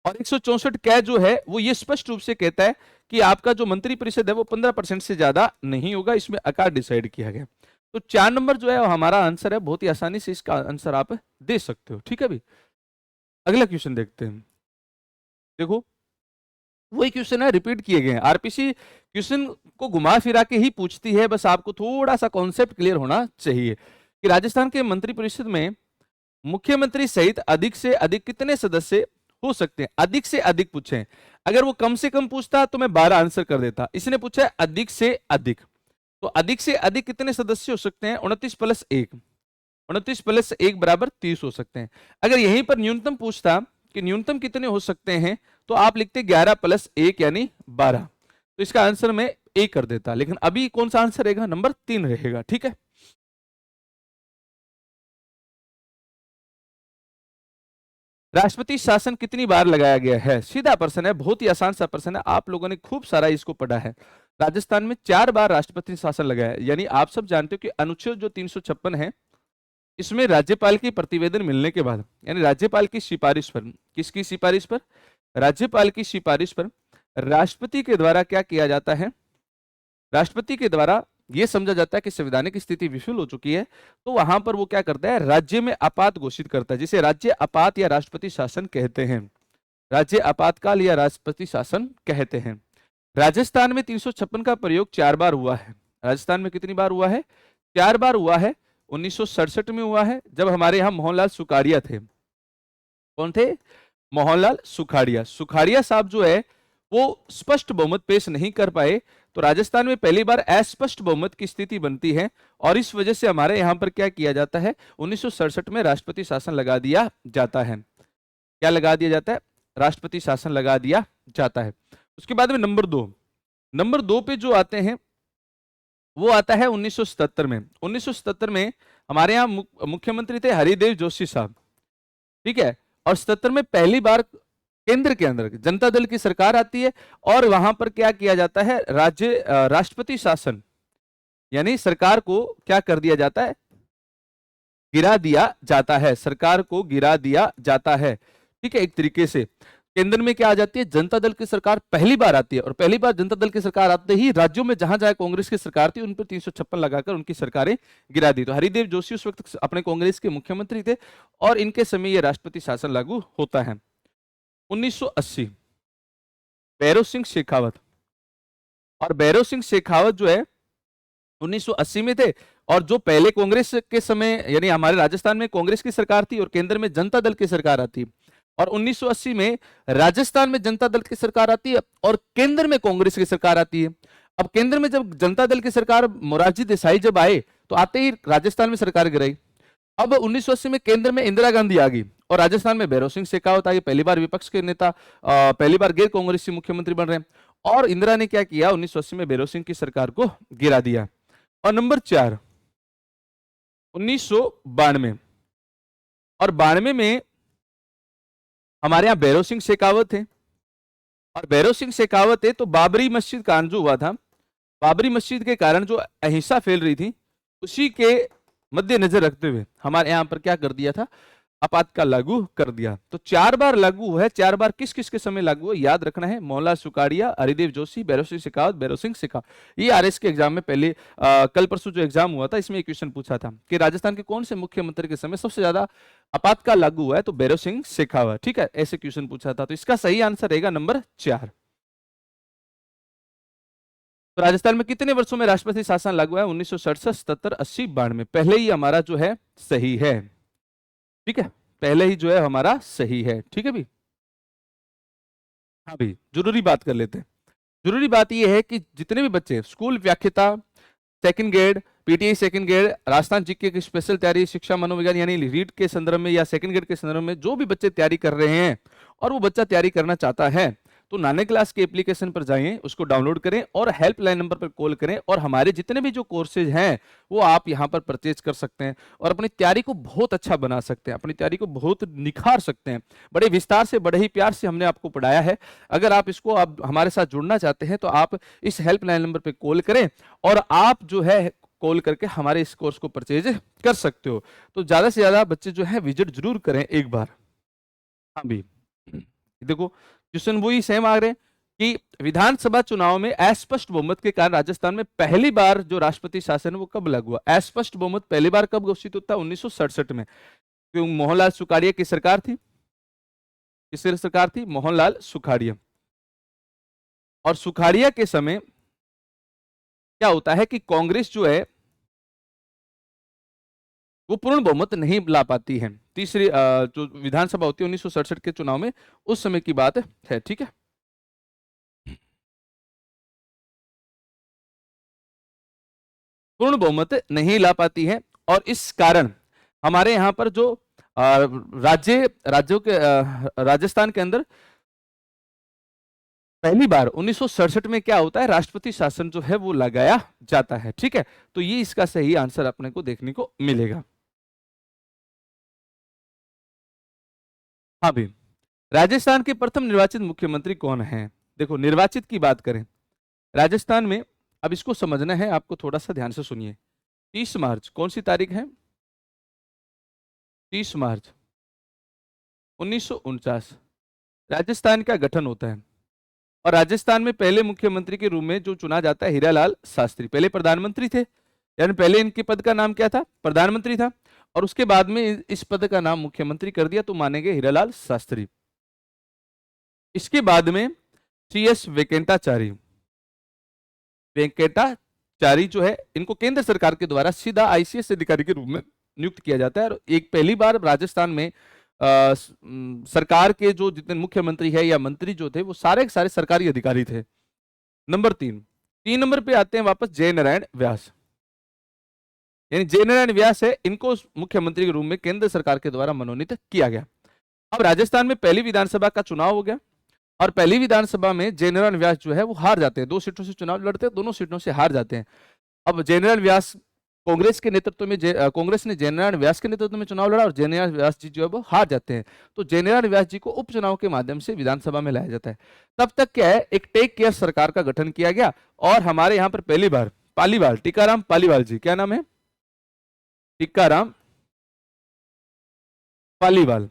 और 164 क्या जो है वो ये स्पष्ट रूप से कहता है कि आपका जो मंत्री परिषद है वो 15% से ज्यादा नहीं होगा। इसमें आकार डिसाइड किया गया। तो 4 नंबर जो है वो हमारा आंसर है। बहुत ही आसानी से इसका आंसर आप दे सकते हो, ठीक है भाई। अगला क्वेश्चन देखते हैं। देखो वही क्वेश्चन है, रिपीट किए गए हैं। आरपीसी क्वेश्चन को घुमा फिरा के ही पूछती है, बस आपको थोड़ा सा कॉन्सेप्ट क्लियर होना चाहिए कि राजस्थान के मंत्रिपरिषद में मुख्यमंत्री सहित अधिक से अधिक कितने सदस्य हो सकते हैं। अधिक से अधिक पूछे, अगर वो कम से कम पूछता तो मैं 12 आंसर कर देता। इसने पूछा है अधिक से अधिक, तो अधिक से अधिक कितने सदस्य हो सकते हैं, 29 + 1, 29 + 1 बराबर 30 हो सकते हैं। अगर यहीं पर न्यूनतम पूछता कि न्यूनतम कितने हो सकते हैं, तो आप लिखते 11 + 1 यानी 12, तो इसका आंसर मैं ए कर देता। लेकिन अभी कौन सा आंसर रहेगा, नंबर 3 रहेगा, ठीक है। राष्ट्रपति शासन कितनी बार लगाया गया है, सीधा प्रश्न है, बहुत ही आसान सा प्रश्न है, आप लोगों ने खूब सारा इसको पढ़ा है। राजस्थान में 4 बार राष्ट्रपति शासन लगाया है। यानी आप सब जानते हो कि अनुच्छेद जो 356 है, इसमें राज्यपाल की प्रतिवेदन मिलने के बाद, यानी राज्यपाल की सिफारिश पर, किसकी सिफारिश पर, राज्यपाल की सिफारिश पर राष्ट्रपति के द्वारा क्या किया जाता है, राष्ट्रपति के द्वारा यह समझा जाता है कि संवैधानिक स्थिति विफल हो चुकी है, तो वहां पर वो क्या करता है, राज्य में आपात घोषित करता है, जिसे राज्य आपात या राष्ट्रपति शासन कहते हैं। राज्य आपातकाल या राष्ट्रपति शासन कहते हैं। राजस्थान में 356 का प्रयोग 4 बार हुआ है। राजस्थान में कितनी बार हुआ है, 4 बार हुआ है। 1967 में हुआ है, जब हमारे यहाँ मोहनलाल सुखाड़िया थे। कौन थे, मोहनलाल सुखाड़िया। सुखाड़िया साहब जो है वो स्पष्ट बहुमत पेश नहीं कर पाए, तो राजस्थान में पहली बार अस्पष्ट बहुमत की स्थिति बनती है, और इस वजह से हमारे यहाँ पर क्या किया जाता है, 1967 में राष्ट्रपति शासन लगा दिया जाता है। क्या लगा दिया जाता है, राष्ट्रपति शासन लगा दिया जाता है। उसके बाद में नंबर 2 पे जो आते हैं वो आता है 1977 में। 1977 में हमारे यहाँ मुख्यमंत्री थे हरिदेव जोशी साहब, ठीक है। और 77 में पहली बार केंद्र के अंदर जनता दल की सरकार आती है, और वहां पर क्या किया जाता है, राष्ट्रपति शासन, यानी सरकार को क्या कर दिया जाता है, गिरा दिया जाता है, सरकार को गिरा दिया जाता है, ठीक है। एक तरीके से केंद्र में क्या आ जाती है, जनता दल की सरकार पहली बार आती है, और पहली बार जनता दल की सरकार आते ही राज्यों में जहां जहां कांग्रेस की सरकार थी उन पर 356 लगाकर उनकी सरकारें गिरा दी। तो हरिदेव जोशी उस वक्त अपने कांग्रेस के मुख्यमंत्री थे, और इनके समय यह राष्ट्रपति शासन लागू होता है। 1980 भैरव सिंह शेखावत, और भैरव सिंह शेखावत जो है 1980 में थे, और जो पहले कांग्रेस के समय, यानी हमारे राजस्थान में कांग्रेस की सरकार थी और केंद्र में जनता दल की सरकार आती, और 1980 में राजस्थान में जनता दल की सरकार आती है और केंद्र में कांग्रेस की सरकार आती है। अब केंद्र में जब जनता दल की सरकार मोरारजी देसाई जब आए, तो आते ही राजस्थान में सरकार गिराई। अब 1980 में केंद्र में इंदिरा गांधी आ गई, और राजस्थान में भैरव सिंह शेखावत आ गए, पहली बार विपक्ष के नेता, पहली बार गैर कांग्रेसी मुख्यमंत्री बन रहे हैं। और इंदिरा ने क्या किया, 1980 में भैरव सिंह की सरकार को गिरा दिया। और नंबर 4 1992, और 92 में हमारे यहाँ भैरव सिंह शेखावत थे, और भैरव सिंह शेखावत है तो बाबरी मस्जिद कांड जो हुआ था, बाबरी मस्जिद के कारण जो अहिंसा फैल रही थी, उसी के मद्देनजर रखते हुए हमारे यहाँ पर क्या कर दिया था, आपातकाल लागू कर दिया। तो 4 बार लागू हुआ है, 4 बार किस किस के समय लागू है याद रखना है। मोहनलाल सुखाड़िया, हरिदेव जोशी, भैरव सिंह शेखावत, भैरव सिंह शेखावत। ये आरएस के एग्जाम में पहले कल परसों जो एग्जाम हुआ था इसमें एक क्वेश्चन पूछा था कि राजस्थान के कौन से मुख्यमंत्री के समय सबसे ज्यादा आपातकाल लागू हुआ है, तो भैरव सिंह शेखावत। ठीक है, ऐसे क्वेश्चन पूछा था, तो इसका सही आंसर रहेगा नंबर 4। तो राजस्थान में कितने वर्षों में राष्ट्रपति शासन लागू है? 1967, 77, 80, 92। पहले ही हमारा जो है सही है। ठीक है, पहले ही जो है हमारा सही है। ठीक है भी, हाँ भी, जरूरी बात कर लेते हैं। जरूरी बात यह है कि जितने भी बच्चे स्कूल व्याख्याता, second grade, PTI second grade, Rajasthan GK की स्पेशल तैयारी, शिक्षा मनोविज्ञान यानी रीड के संदर्भ में या सेकंड ग्रेड के संदर्भ में जो भी बच्चे तैयारी कर रहे हैं और वो बच्चा तैयारी करना चाहता है, तो नाने क्लास के एप्लीकेशन पर जाइए, उसको डाउनलोड करें और हेल्पलाइन नंबर पर कॉल करें, और हमारे जितने भी जो कोर्सेज हैं वो आप यहां पर परचेज कर सकते हैं और अपनी तैयारी को बहुत अच्छा बना सकते हैं, अपनी तैयारी को बहुत निखार सकते हैं। बड़े विस्तार से, बड़े ही प्यार से हमने आपको पढ़ाया है। अगर आप इसको आप हमारे साथ जुड़ना चाहते हैं तो आप इस हेल्पलाइन नंबर पर कॉल करें और आप जो है कॉल करके हमारे इस कोर्स को परचेज कर सकते हो। तो ज्यादा से ज्यादा बच्चे जो है विजिट जरूर करें एक बार। हाँ भी, देखो क्वेश्चन वही सेम आ रहे हैं कि विधानसभा चुनाव में अस्पष्ट बहुमत के कारण राजस्थान में पहली बार जो राष्ट्रपति शासन है वो कब लागू हुआ? अस्पष्ट बहुमत पहली बार कब घोषित होता है? 1967 में। क्यों? मोहनलाल सुखाड़िया की सरकार थी। किसकी सरकार थी? मोहनलाल सुखाड़िया। और सुखाड़िया के समय क्या होता है कि कांग्रेस जो है वो पूर्ण बहुमत नहीं ला पाती है। तीसरी जो विधानसभा होती है 1967 के चुनाव में, उस समय की बात है। ठीक है, पूर्ण बहुमत नहीं ला पाती है और इस कारण हमारे यहां पर जो राज्यों के राजस्थान के अंदर पहली बार 1967 में क्या होता है, राष्ट्रपति शासन जो है वो लगाया जाता है। ठीक है, तो ये इसका सही आंसर अपने को देखने को मिलेगा। हाँ भी, राजस्थान के प्रथम निर्वाचित मुख्यमंत्री कौन है? देखो निर्वाचित की बात करें राजस्थान में, अब इसको समझना है आपको, थोड़ा सा ध्यान से सुनिए। 30 मार्च कौन सी तारीख है? 30 मार्च 1949 राजस्थान का गठन होता है और राजस्थान में पहले मुख्यमंत्री के रूप में जो चुना जाता है हीरालाल शास्त्री। पहले प्रधानमंत्री थे, यानी पहले इनके पद का नाम क्या था? प्रधानमंत्री था, और उसके बाद में इस पद का नाम मुख्यमंत्री कर दिया तो मानेंगे हीरालाल शास्त्री। इसके बाद में CS वेंकटाचारी, वेंकटाचारी जो है इनको केंद्र सरकार के द्वारा सीधा ICS अधिकारी के रूप में नियुक्त किया जाता है और एक पहली बार राजस्थान में सरकार के जो जितने मुख्यमंत्री है या मंत्री जो थे वो सारे के सारे सरकारी अधिकारी थे। नंबर 3 नंबर पे आते हैं वापस जयनारायण व्यास, यानी जयनारायण व्यास है, इनको मुख्यमंत्री के रूप में केंद्र सरकार के द्वारा मनोनीत किया गया। अब राजस्थान में पहली विधानसभा का चुनाव हो गया और पहली विधानसभा में जयनारायण व्यास जो है वो हार जाते हैं, 2 सीटों से चुनाव लड़ते हैं, दोनों सीटों से हार जाते हैं। अब जयनारायण व्यास कांग्रेस के नेतृत्व में कांग्रेस ने जयनारायण व्यास के नेतृत्व में चुनाव लड़ा और जयनारायण व्यास जी जो है वो हार जाते हैं, तो जयनारायण व्यास जी को उपचुनाव के माध्यम से विधानसभा में लाया जाता है। तब तक क्या है, एक टेक केयर सरकार का गठन किया गया और हमारे यहाँ पर पहली बार पालीवाल, टीकाराम पालीवाल जी, क्या नाम है? टीकाराम पालीवाल,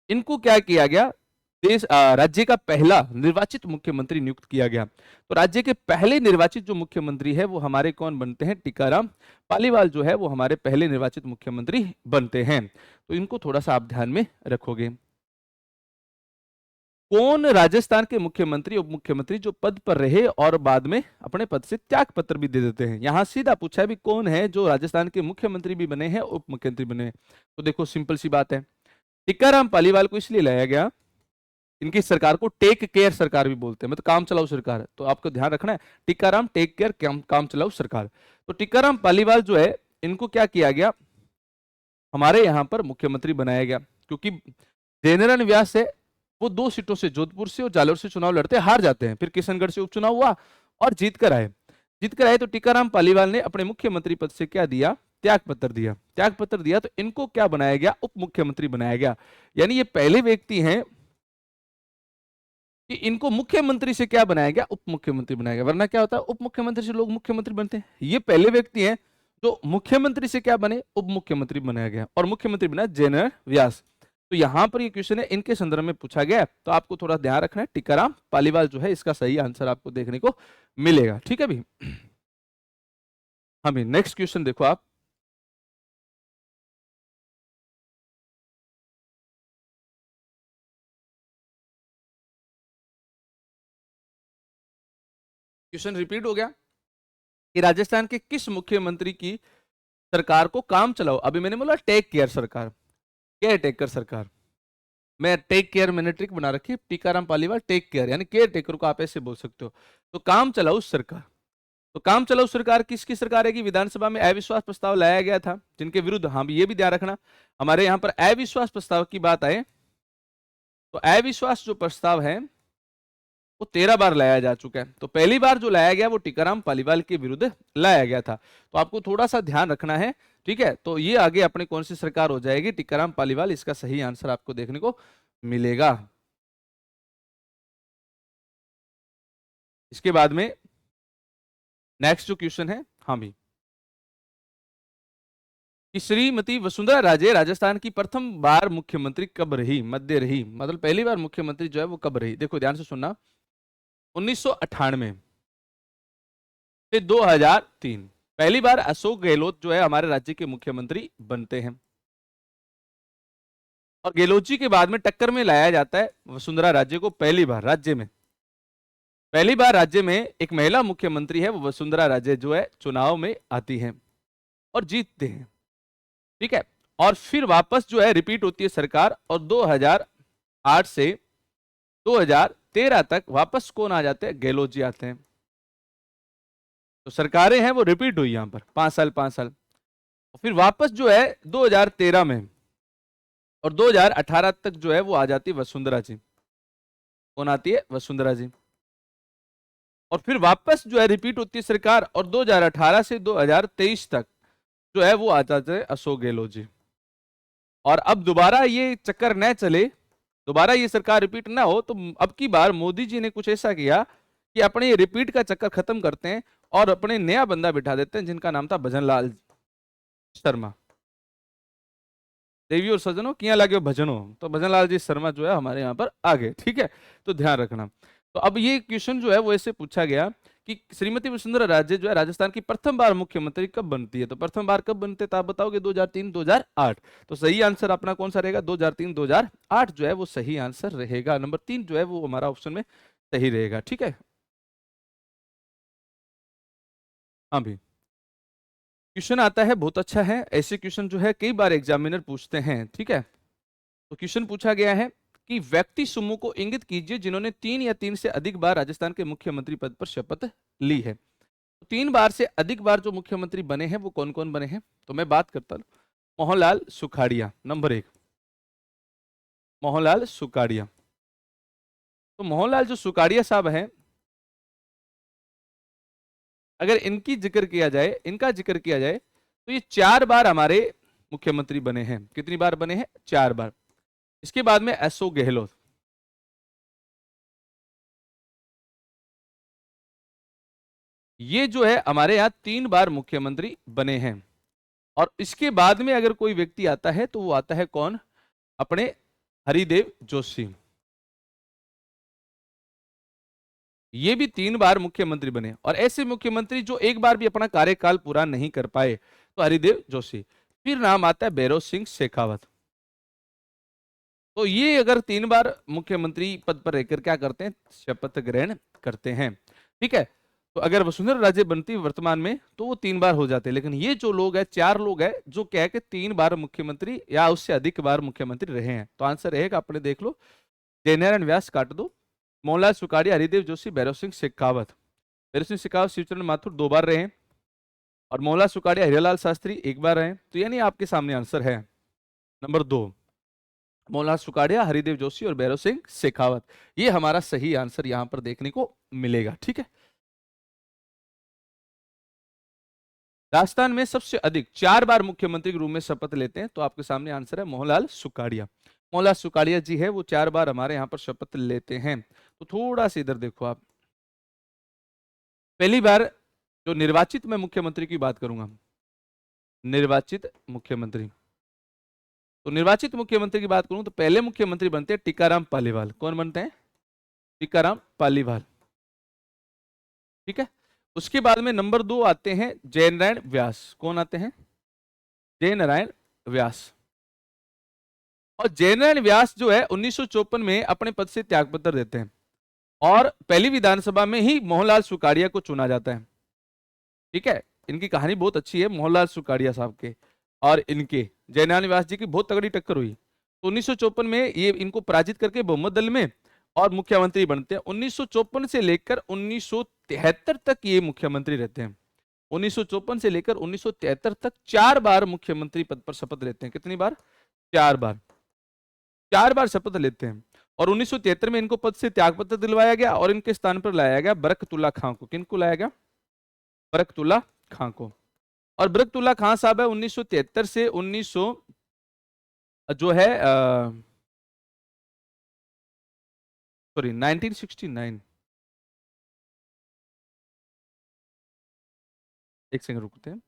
इनको क्या किया गया, राज्य का पहला निर्वाचित मुख्यमंत्री नियुक्त किया गया। तो राज्य के पहले निर्वाचित जो मुख्यमंत्री है वो हमारे कौन बनते हैं? टीकाराम पालीवाल जो है वो हमारे पहले निर्वाचित मुख्यमंत्री बनते हैं। तो इनको थोड़ा सा आप ध्यान में रखोगे। कौन राजस्थान के मुख्यमंत्री, उप मुख्यमंत्री जो पद पर रहे और बाद में अपने पद से त्याग पत्र भी दे देते हैं? यहां सीधा पूछा है भी कौन है जो राजस्थान के मुख्यमंत्री भी बने हैं, उप मुख्यमंत्री बने? तो देखो सिंपल सी बात है, टीकाराम पालीवाल को इसलिए लाया गया, इनकी सरकार को टेक केयर सरकार भी बोलते हैं, मतलब काम चलाऊ सरकार, तो आपको ध्यान रखना है टीकाराम टेक केयर काम चलाऊ सरकार। तो टीकाराम पालीवाल जो है इनको क्या किया गया, हमारे यहां पर मुख्यमंत्री बनाया गया, क्योंकि जयनारायण व्यास है वो 2 सीटों से, जोधपुर से और जालोर से चुनाव लड़ते हार जाते हैं, फिर किशनगढ़ से उपचुनाव हुआ और जीत कर आए। तो टीकाराम पालीवाल ने अपने मुख्यमंत्री पद से क्या दिया? त्याग पत्र दिया। तो इनको क्या बनाया गया? उप मुख्यमंत्री बनाया गया। यानी ये पहले व्यक्ति हैं कि इनको मुख्यमंत्री से क्या बनाया गया? उप मुख्यमंत्री बनाया गया। वरना क्या होता है, उप मुख्यमंत्री से लोग मुख्यमंत्री बनते हैं। ये पहले व्यक्ति हैं जो मुख्यमंत्री से क्या बने, उप मुख्यमंत्री बनाया गया और मुख्यमंत्री बना जनरल व्यास। तो यहां पर ये क्वेश्चन है, इनके संदर्भ में पूछा गया है, तो आपको थोड़ा ध्यान रखना है। टीकाराम पालीवाल जो है इसका सही आंसर आपको देखने को मिलेगा। ठीक है भी। हाँ भी, नेक्स्ट क्वेश्चन देखो आप। क्वेश्चन रिपीट हो गया कि राजस्थान के किस मुख्यमंत्री की सरकार को काम चलाओ, अभी मैंने बोला टेक केयर सरकार, केयर टेकर सरकार, मैं टेक केयर मैंने ट्रिक बना रखी है, टीकाराम पालीवाल टेक केयर यानी केयर टेकर को आप ऐसे बोल सकते हो। तो काम चलाओ सरकार, तो काम चलाओ सरकार किसकी सरकार है कि विधानसभा में अविश्वास प्रस्ताव लाया गया था जिनके विरुद्ध, हाँ ये भी ध्यान रखना, हमारे यहां पर अविश्वास प्रस्ताव की बात आए तो अविश्वास जो प्रस्ताव है वो 13 बार लाया जा चुका है। तो पहली बार जो लाया गया वो टीकाराम पालीवाल के विरुद्ध लाया गया था, तो आपको थोड़ा सा ध्यान रखना है। ठीक है, तो ये आगे अपने कौन सी सरकार हो जाएगी, टीकाराम पालीवाल, इसका सही आंसर आपको देखने को मिलेगा। इसके बाद में नेक्स्ट जो क्वेश्चन है, हाँ भी, कि श्रीमती वसुंधरा राजे राजस्थान की प्रथम बार मुख्यमंत्री कब रही, मध्य रही, मतलब पहली बार मुख्यमंत्री जो है वो कब रही। देखो ध्यान से सुनना, 1998 से 2003 पहली बार अशोक गहलोत जो है हमारे राज्य के मुख्यमंत्री बनते हैं, और गहलोत जी के बाद में टक्कर में लाया जाता है वसुंधरा राजे को। पहली बार राज्य में, पहली बार राज्य में एक महिला मुख्यमंत्री है, वो वसुंधरा राजे जो है चुनाव में आती हैं और जीतते हैं। ठीक है, और फिर वापस जो है रिपीट होती है सरकार, और 2008 से 2013 तक वापस कौन आ जाते हैं, गहलोत जी आते हैं। तो सरकारें हैं वो रिपीट हुई यहां पर 5 साल 5 साल, और फिर वापस जो है 2013 में और 2018 तक जो है वो आ जाती है वसुंधरा जी। कौन आती है, वसुंधरा जी, और फिर वापस जो है रिपीट होती है सरकार, और 2018 से 2023 तक जो है वो आ जाते हैं अशोक गहलोत जी। और अब दोबारा ये चक्कर न चले, दोबारा ये सरकार रिपीट ना हो, तो अब की बार मोदी जी ने कुछ ऐसा किया कि अपने ये रिपीट का चक्कर खत्म करते हैं और अपने नया बंदा बिठा देते हैं जिनका नाम था भजनलाल शर्मा। देवी और सजनों किया लगे भजनों, तो भजनलाल जी शर्मा जो है हमारे यहाँ पर आ गए। ठीक है, तो ध्यान रखना। तो अब ये क्वेश्चन जो है वो ऐसे पूछा गया कि श्रीमती वसुंधरा राजे जो है राजस्थान की प्रथम बार मुख्यमंत्री कब बनती है, तो प्रथम बार कब बनते तो आप बताओगे 2003 2008। तो सही आंसर अपना कौन सा रहेगा, 2003 2008 जो है वो सही आंसर रहेगा। नंबर 3 जो है वो हमारा ऑप्शन में सही रहेगा। ठीक है, हाँ भी, क्वेश्चन आता है बहुत अच्छा है, ऐसे क्वेश्चन जो है कई बार एग्जामिनर पूछते हैं। ठीक है, तो क्वेश्चन पूछा गया है कि व्यक्ति समूह को इंगित कीजिए जिन्होंने 3 या 3 से अधिक बार राजस्थान के मुख्यमंत्री पद पर शपथ ली है। तो 3 बार से अधिक बार जो मुख्यमंत्री बने हैं वो कौन कौन बने हैं, तो मैं बात करता हूं। मोहनलाल सुखाड़िया नंबर 1, मोहनलाल सुखाड़िया। तो मोहनलाल जो सुखाड़िया साहब हैं, अगर इनकी जिक्र किया जाए, इनका जिक्र किया जाए, तो ये 4 बार हमारे मुख्यमंत्री बने हैं। कितनी बार बने हैं, 4 बार। इसके बाद में अशोक गहलोत, ये जो है हमारे यहाँ 3 बार मुख्यमंत्री बने हैं। और इसके बाद में अगर कोई व्यक्ति आता है तो वो आता है कौन, अपने हरिदेव जोशी, ये भी 3 बार मुख्यमंत्री बने। और ऐसे मुख्यमंत्री जो एक बार भी अपना कार्यकाल पूरा नहीं कर पाए, तो हरिदेव जोशी। फिर नाम आता है भैरव सिंह शेखावत। तो ये अगर 3 बार मुख्यमंत्री पद पर रहकर क्या करते हैं, शपथ ग्रहण करते हैं। ठीक है, तो अगर वसुंधरा राजे बनती वर्तमान में तो वो 3 बार हो जाते, लेकिन ये जो लोग हैं 4 लोग हैं जो कह के 3 बार मुख्यमंत्री या उससे अधिक बार मुख्यमंत्री रहे हैं। तो आंसर रहेगा, अपने देख लो, जयनारायण व्यास काट दो, मोहनलाल सुखाड़िया, हरिदेव जोशी, भैरव सिंह शेखावत। भैरव सिंह शेखावत शिवचरण माथुर 2 बार रहे हैं, और मोहनलाल सुखाड़िया हीरालाल शास्त्री 1 बार रहे। तो यानी आपके सामने आंसर है नंबर 2, मोहनलाल सुखाड़िया, हरिदेव जोशी और भैरव सिंह शेखावत। ये हमारा सही आंसर यहां पर देखने को मिलेगा। ठीक है, राजस्थान में सबसे अधिक 4 बार मुख्यमंत्री के रूप में शपथ लेते हैं, तो आपके सामने आंसर है मोहनलाल सुखाड़िया। मोहनलाल सुखाड़िया जी है वो 4 बार हमारे यहाँ पर शपथ लेते हैं। तो थोड़ा सा इधर देखो आप, पहली बार जो निर्वाचित मैं मुख्यमंत्री की बात करूंगा, निर्वाचित मुख्यमंत्री। तो निर्वाचित मुख्यमंत्री की बात करूं तो पहले मुख्यमंत्री बनते हैं टीकाराम पालीवाल। कौन बनते हैं? टीकाराम पालीवाल। ठीक है। उसके बाद में नंबर 2 आते हैं जयनारायण व्यास। कौन आते हैं? जयनारायण व्यास। और जयनारायण व्यास जो है 1954 में अपने पद से त्यागपत्र देते हैं और पहली विधानसभा में ही मोहनलाल सुखाड़िया को चुना जाता है। ठीक है। इनकी कहानी बहुत अच्छी है, मोहनलाल सुखाड़िया साहब के और इनके जयनारायण व्यास जी की बहुत तगड़ी टक्कर हुई। तो 1954 में ये इनको पराजित करके बहुमत दल में और मुख्यमंत्री बनते हैं। 1954 से लेकर 1973 तक ये मुख्यमंत्री रहते हैं। 1954 से लेकर 1973 तक 4 बार मुख्यमंत्री पद पर शपथ लेते हैं। कितनी बार? 4 बार। 4 बार शपथ लेते हैं। और 1973 में इनको पद से त्यागपत्र दिलवाया गया और इनके स्थान पर लाया गया बरकतुल्ला खां को। किनको लाया गया? बरकतुल्ला खां को। और बरकतुल्ला खां साहब है 1973 से 1900 जो है सॉरी 1969। एक सेकंड रुकते हैं।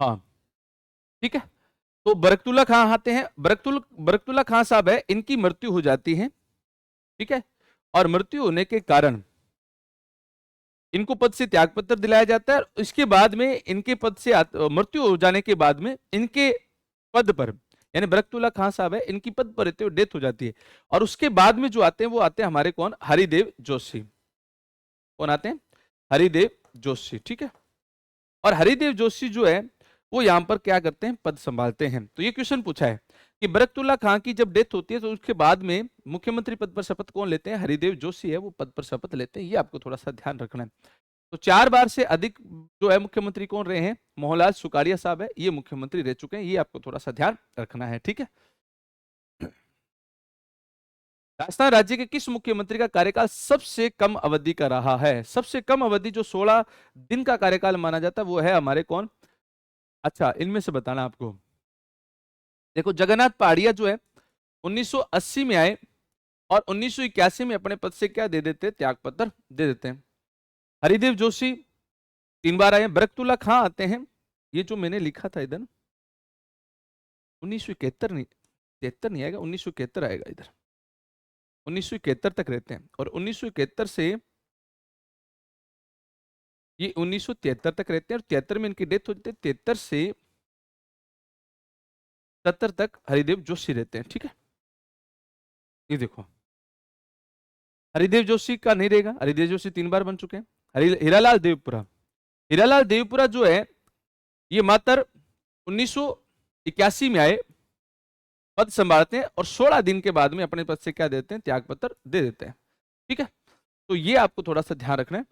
हाँ ठीक है। तो बरकतुल्ला खां आते हैं। बरकतुल्ला खां साहब है, इनकी मृत्यु हो जाती है। ठीक है। और मृत्यु होने के कारण इनको पद से त्यागपत्र दिलाया जाता है। इसके बाद में इनके पद से मृत्यु हो जाने के बाद में इनके पद पर यानी बरकतुल्ला खां साहब है, इनकी पद पर रहते हुए डेथ हो जाती है। और उसके बाद में जो आते हैं वो आते हैं हमारे कौन? हरिदेव जोशी। कौन आते हैं? हरिदेव जोशी। ठीक है। और हरिदेव जोशी जो है वो यहां पर क्या करते हैं? पद संभालते हैं। तो ये क्वेश्चन पूछा है कि बरकतुल्ला खां की जब डेथ होती है तो उसके बाद में मुख्यमंत्री पद पर शपथ कौन लेते हैं? हरिदेव जोशी है वो पद पर शपथ लेते हैं। ये आपको थोड़ा सा ध्यान रखना है। तो 4 बार से अधिक जो है मुख्यमंत्री कौन रहे हैं? मोहनलाल सुखाड़िया साहब है, ये मुख्यमंत्री रह चुके हैं। ये आपको थोड़ा सा ध्यान रखना है। ठीक है। राजस्थान राज्य के किस मुख्यमंत्री का कार्यकाल सबसे कम अवधि का रहा है? सबसे कम अवधि जो 16 दिन का कार्यकाल माना जाता है वो है हमारे कौन? अच्छा, इनमें से बताना आपको। देखो, जगन्नाथ पहाड़िया जो है 1980 में आए और 1981 में अपने पद से क्या दे देते हैं? त्यागपत्र दे देते हैं। हरिदेव जोशी 3 बार आए। बरकतुल्ला खां आते हैं, ये जो मैंने लिखा था इधर 1971 नहीं, 73 नहीं आएगा, 1971 आएगा इधर। 1971 तक रहते हैं और 1971 से ये 1973 तक रहते हैं और 73 में इनकी डेथ होती है। 73 से 70 तक हरिदेव जोशी रहते हैं। ठीक है। ये देखो, हरिदेव जोशी का नहीं रहेगा। हरिदेव जोशी 3 बार बन चुके हैं। हीरालाल देवपुरा। हीरालाल देवपुरा जो है ये मात्र 1981 में आए, पद संभालते हैं और 16 दिन के बाद में अपने पद से क्या देते हैं? त्यागपत्र दे देते हैं। ठीक है। तो ये आपको थोड़ा सा ध्यान रखना है।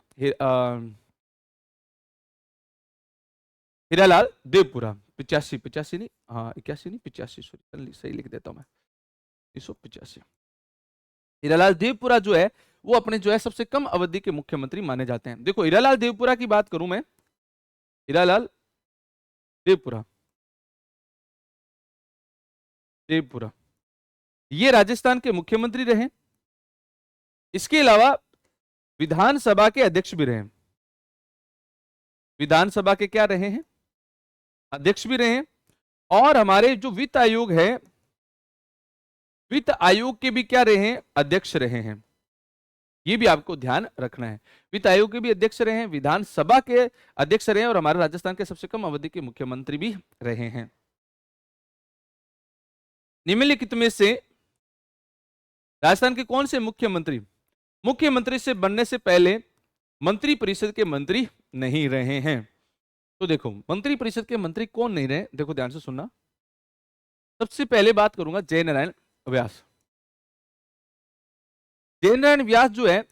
हीरालाल देवपुरा 85, 85 नहीं, हाँ 81 नहीं 85, सॉरी सही लिख देता हूं मैं, 1985। हीरालाल देवपुरा जो है वो अपने जो है सबसे कम अवधि के मुख्यमंत्री माने जाते हैं। देखो, हीरालाल देवपुरा की बात करूं मैं, हीरालाल देवपुरा, देवपुरा ये राजस्थान के मुख्यमंत्री रहे। इसके अलावा विधानसभा के अध्यक्ष भी रहे। विधानसभा के क्या रहे हैं? अध्यक्ष भी रहे हैं। और हमारे जो वित्त आयोग है, वित्त आयोग के भी क्या रहे हैं? अध्यक्ष रहे हैं। ये भी आपको ध्यान रखना है। वित्त आयोग के भी अध्यक्ष रहे हैं, विधानसभा के अध्यक्ष रहे हैं और हमारे राजस्थान के सबसे कम अवधि के मुख्यमंत्री भी रहे हैं। निम्नलिखित में से राजस्थान के कौन से मुख्यमंत्री मुख्यमंत्री से बनने से पहले मंत्री परिषद के मंत्री नहीं रहे हैं? तो देखो, मंत्री परिषद के मंत्री कौन नहीं रहे? देखो ध्यान से सुनना। सबसे पहले बात करूंगा जयनारायण व्यास। जयनारायण व्यास जो है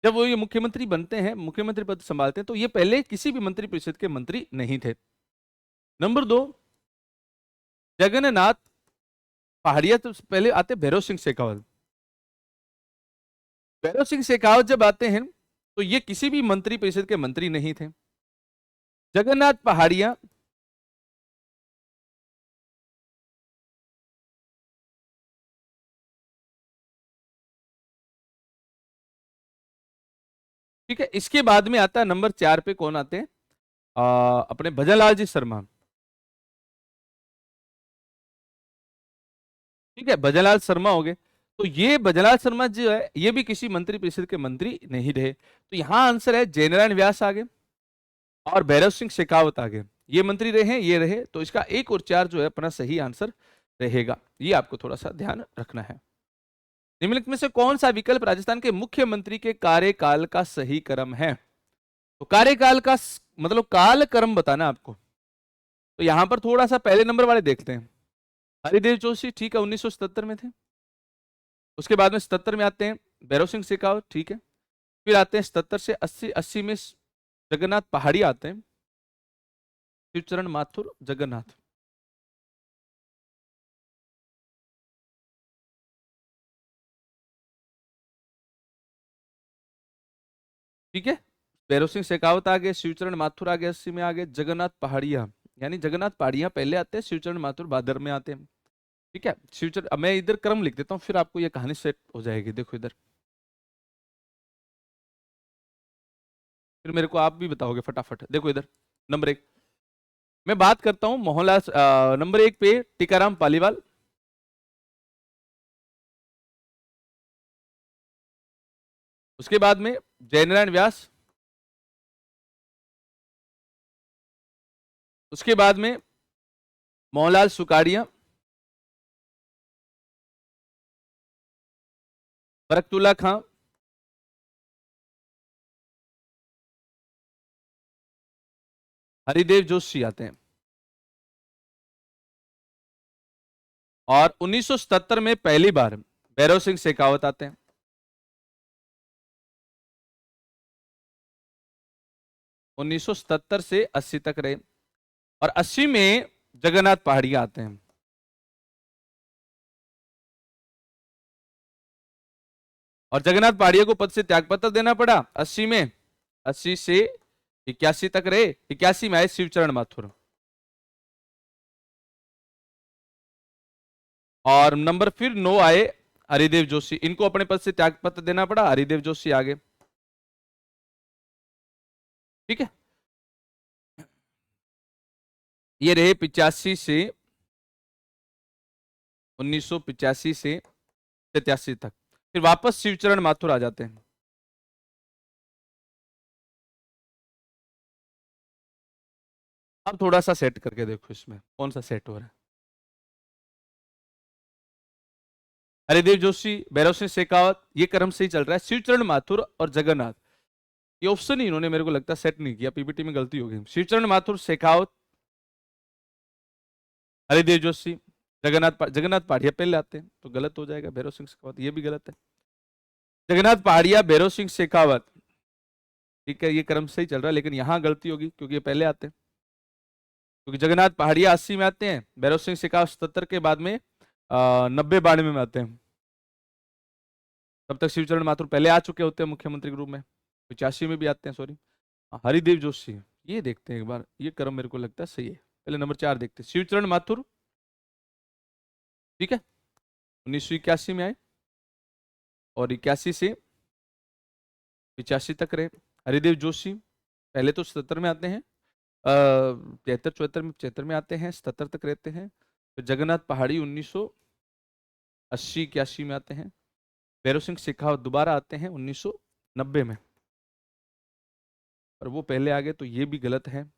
जब वो ये मुख्यमंत्री बनते हैं, मुख्यमंत्री पद संभालते हैं, तो ये पहले किसी भी मंत्री परिषद के मंत्री नहीं थे। नंबर 2, जगन्नाथ पहाड़िया। तो पहले आते भैरव सिंह शेखावत। भैरव सिंह शेखावत जब आते हैं तो ये किसी भी मंत्री परिषद के मंत्री नहीं थे। जगन्नाथ पहाड़िया ठीक है, इसके बाद में आता है नंबर 4 पे कौन आते हैं, अपने भजनलाल जी शर्मा। ठीक है, भजनलाल शर्मा हो गए। तो ये भजनलाल शर्मा जो है ये भी किसी मंत्री परिषद के मंत्री नहीं रहे, तो यहां आंसर है जयनारायण व्यास आगे और भैरव सिंह शेखावत आगे। ये मंत्री रहे हैं, ये रहे, तो इसका 1 और 4 जो है अपना सही आंसर रहेगा। ये आपको थोड़ा सा ध्यान रखना है। निम्नलिखित में से कौन सा विकल्प राजस्थान के मुख्यमंत्री के कार्यकाल का सही क्रम है? तो कार्यकाल का मतलब काल क्रम बताना आपको। तो यहां पर थोड़ा सा पहले नंबर वाले देखते हैं। हरिदेव जोशी, ठीक है, 1977 में थे। उसके बाद में 77 में आते हैं भैरव सिंह शेखावत, ठीक है। फिर आते हैं 77 से 80, 80 में जगन्नाथ पहाड़ी आते हैं, शिवचरण माथुर, जगन्नाथ। ठीक है, भैरव सिंह शेखावत आ गए, शिवचरण माथुर आ गए 80 में, आ गए जगन्नाथ पहाड़िया, यानी जगन्नाथ पहाड़िया पहले आते हैं, शिवचरण माथुर भादर में आते हैं। ठीक है, शिवचरण, अब मैं इधर क्रम लिख देता हूं, फिर आपको ये कहानी सेट हो जाएगी। देखो इधर, फिर मेरे को आप भी बताओगे फटाफट। देखो इधर नंबर 1 मैं बात करता हूं मोहनलाल, नंबर 1 पे टीकाराम पालीवाल, उसके बाद में जयनारायण व्यास, उसके बाद में मोहनलाल सुकाड़िया, बरकतुल्ला खां, हरिदेव जोशी आते हैं। और 1977 में पहली बार भैरव सिंह शेखावत आते हैं। 1977 से 80 तक रहे, और 80 में जगन्नाथ पहाड़िया आते हैं। और जगन्नाथ पहाड़िया को पद से त्यागपत्र देना पड़ा 80 में। 80 से 81 तक रहे, 81 में आए शिवचरण माथुर। और नंबर फिर 9 आए हरिदेव जोशी, इनको अपने पद से त्यागपत्र देना पड़ा, हरिदेव जोशी आगे। ठीक है, ये रहे 85 से 1985 से 87 तक। फिर वापस शिवचरण माथुर आ जाते हैं। अब थोड़ा सा सेट करके देखो इसमें कौन सा सेट हो रहा है। हरिदेव जोशी, भैरव सिंह शेखावत, ये क्रम से ही चल रहा है। शिवचरण माथुर और जगन्नाथ, ये ऑप्शन ही इन्होंने मेरे को लगता है सेट नहीं किया, पीपीटी में गलती हो गई। शिवचरण माथुर, शेखावत, हरिदेव जोशी, जगन्नाथ पहाड़िया पहले आते हैं, तो गलत हो जाएगा। भैरव सिंह शेखावत, ये भी गलत है। जगन्नाथ पहाड़िया, भैरव सिंह शेखावत, ठीक है, ये क्रम से ही चल रहा है, लेकिन यहां गलती होगी क्योंकि ये पहले आते हैं। क्योंकि जगन्नाथ पहाड़िया 80 में आते हैं, भैरव सिंह शेखावत 77 के बाद में 90-92 में आते हैं। तब तक शिवचरण माथुर पहले आ चुके होते हैं मुख्यमंत्री के रूप में, 85 में भी आते हैं, सॉरी। हरिदेव जोशी, ये देखते हैं एक बार, ये क्रम मेरे को लगता है सही है। पहले नंबर 4 देखते हैं, शिवचरण माथुर, ठीक है, 1981 में आए और 81 से 85 तक रहे। हरिदेव जोशी पहले तो 77 में आते हैं, 73-74 में आते हैं, 77 तक रहते हैं। फिर जगन्नाथ पहाड़ी 1980-81 में आते हैं। भैरव सिंह शेखावत दोबारा आते हैं 1990 में, और वो पहले आ गए, तो ये भी गलत है। तो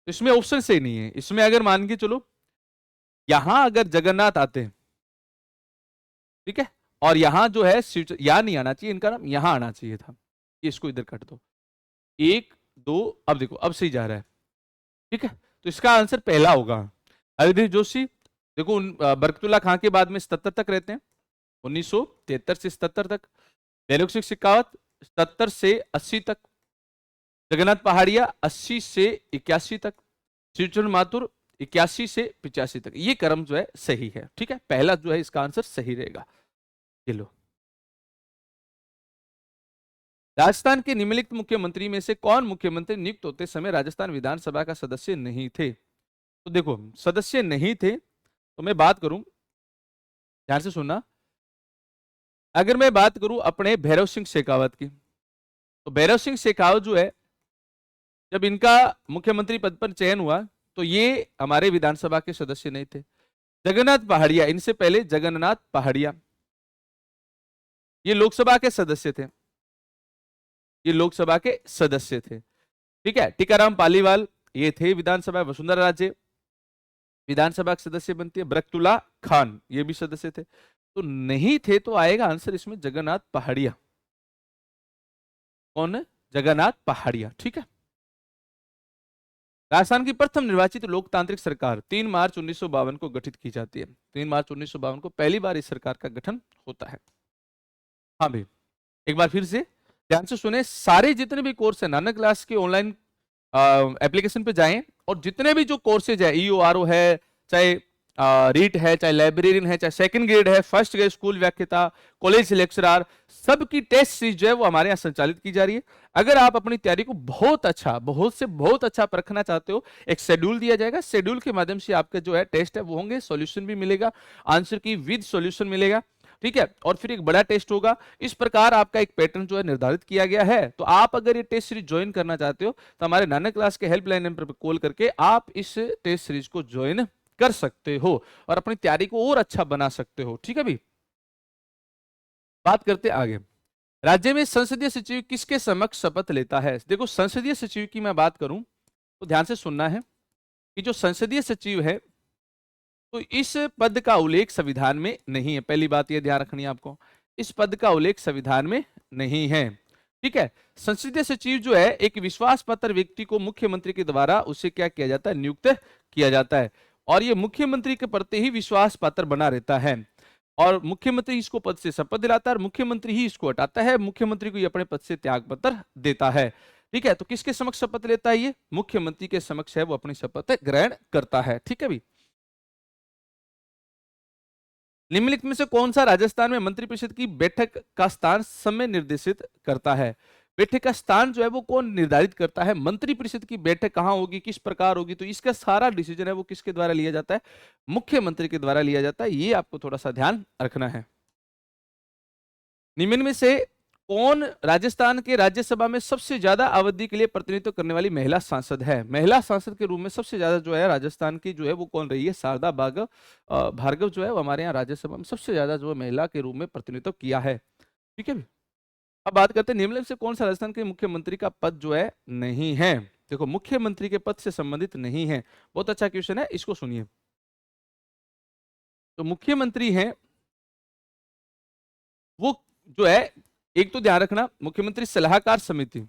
इसमें ऑप्शन सही नहीं है। इसमें अगर मान के चलो यहां अगर जगन्नाथ आते हैं, ठीक है, और यहां जो है यहां नहीं आना चाहिए, इनका नाम यहां आना चाहिए था। ये इसको इधर काट दो, 1 2, अब देखो अब सही जा रहा है। ठीक है, तो इसका आंसर पहला होगा। हरिदेव जोशी देखो बरकतुल्ला खां के बाद में 77 तक रहते हैं, 1973 से 77 तक। भैरव सिंह शेखावत 77 से 80 तक। जगन्नाथ पहाड़िया 80 से 81 तक। शिवचरण माथुर 81 से 85 तक। ये क्रम जो है सही है। ठीक है, पहला जो है इसका आंसर सही रहेगा। ये लो, राजस्थान के निम्नलिखित मुख्यमंत्री में से कौन मुख्यमंत्री नियुक्त होते समय राजस्थान विधानसभा का सदस्य नहीं थे? तो देखो सदस्य नहीं थे, तो मैं बात करूं, ध्यान से सुनना। अगर मैं बात करूं अपने भैरव सिंह शेखावत की, तो भैरव सिंह शेखावत जो है, जब इनका मुख्यमंत्री पद पर चयन हुआ तो ये हमारे विधानसभा के सदस्य नहीं थे। जगन्नाथ पहाड़िया, इनसे पहले जगन्नाथ पहाड़िया, ये लोकसभा के सदस्य थे, ये लोकसभा के सदस्य थे। ठीक है, टीकाराम पालीवाल ये थे विधानसभा। वसुंधरा राजे विधानसभा के सदस्य बनती है। बरकतुल्ला खान ये भी सदस्य थे। तो नहीं थे तो आएगा आंसर इसमें जगन्नाथ पहाड़िया। कौन है? जगन्नाथ पहाड़िया। ठीक है। राजस्थान की प्रथम निर्वाचित लोकतांत्रिक सरकार 3 मार्च 1952 को गठित की जाती है। 3 मार्च 1952 को पहली बार इस सरकार का गठन होता है। हाँ भाई, एक बार फिर से ध्यान से सुने, सारे जितने भी कोर्स है नानक क्लास के ऑनलाइन एप्लीकेशन पे जाएं और जितने भी जो कोर्सेज है, EORO है, चाहे रीट है, चाहे लाइब्रेरियन है, चाहे सेकंड ग्रेड है, फर्स्ट ग्रेड स्कूल व्याख्याता, कॉलेज लेक्चरर, सबकी टेस्ट सीरीज जो है वो हमारे यहाँ संचालित की जा रही है। अगर आप अपनी तैयारी को बहुत अच्छा परखना चाहते हो, एक शेड्यूल दिया जाएगा। शेड्यूल के माध्यम से आपका जो है टेस्ट है वो होंगे, सॉल्यूशन भी मिलेगा, आंसर की विद सॉल्यूशन मिलेगा। ठीक है, और फिर एक बड़ा टेस्ट होगा। इस प्रकार आपका एक पैटर्न जो है निर्धारित किया गया है। तो आप अगर ये टेस्ट सीरीज ज्वाइन करना चाहते हो तो हमारे नानक क्लास के हेल्पलाइन नंबर पर कॉल करके आप इस टेस्ट सीरीज को ज्वाइन कर सकते हो और अपनी तैयारी को और अच्छा बना सकते हो। ठीक है भाई, बात करते आगे। राज्य में संसदीय सचिव किसके समक्ष शपथ लेता है? देखो, संसदीय सचिव की मैं बात करूं तो ध्यान से सुनना है कि जो संसदीय सचिव है तो इस पद का उल्लेख संविधान में नहीं है। पहली बात यह ध्यान रखनी है आपको, इस पद का उल्लेख संविधान में नहीं है। ठीक है, संसदीय सचिव जो है एक विश्वास पात्र व्यक्ति को मुख्यमंत्री के द्वारा उसे क्या किया जाता है? नियुक्त किया जाता है और यह मुख्यमंत्री के प्रति ही विश्वास पात्र बना रहता है और मुख्यमंत्री इसको पद से शपथ दिलाता है और मुख्यमंत्री ही इसको हटाता है। मुख्यमंत्री को ये अपने पद से त्याग पत्र देता है। ठीक है, तो किसके समक्ष शपथ लेता है? ये मुख्यमंत्री के समक्ष है वो अपनी शपथ ग्रहण करता है। ठीक है भाई, निम्नलिखित में से कौन सा राजस्थान में मंत्रिपरिषद की बैठक का स्थान समय निर्देशित करता है? बैठक का स्थान जो है वो कौन निर्धारित करता है? मंत्रिपरिषद की बैठक कहां होगी, किस प्रकार होगी? तो इसका सारा डिसीजन है वो किसके द्वारा लिया जाता है? मुख्यमंत्री के द्वारा लिया जाता है। ये आपको थोड़ा सा ध्यान रखना है। निम्न में से कौन राजस्थान के राज्यसभा में सबसे ज्यादा अवधि के लिए प्रतिनिधित्व करने वाली महिला सांसद है? महिला सांसद के रूप में सबसे ज्यादा जो है राजस्थान की जो है वो कौन रही है? शारदा भार्गव जो है वो हमारे यहाँ राज्यसभा में सबसे ज्यादा जो है महिला के रूप में प्रतिनिधित्व किया है। ठीक है, अब बात करते हैं निम्नलिखित से कौन सा राजस्थान के मुख्यमंत्री का पद जो है नहीं है? देखो, मुख्यमंत्री के पद से संबंधित नहीं है। बहुत अच्छा क्वेश्चन है, इसको सुनिए। तो मुख्यमंत्री है वो जो है, एक तो ध्यान रखना, मुख्यमंत्री सलाहकार समिति,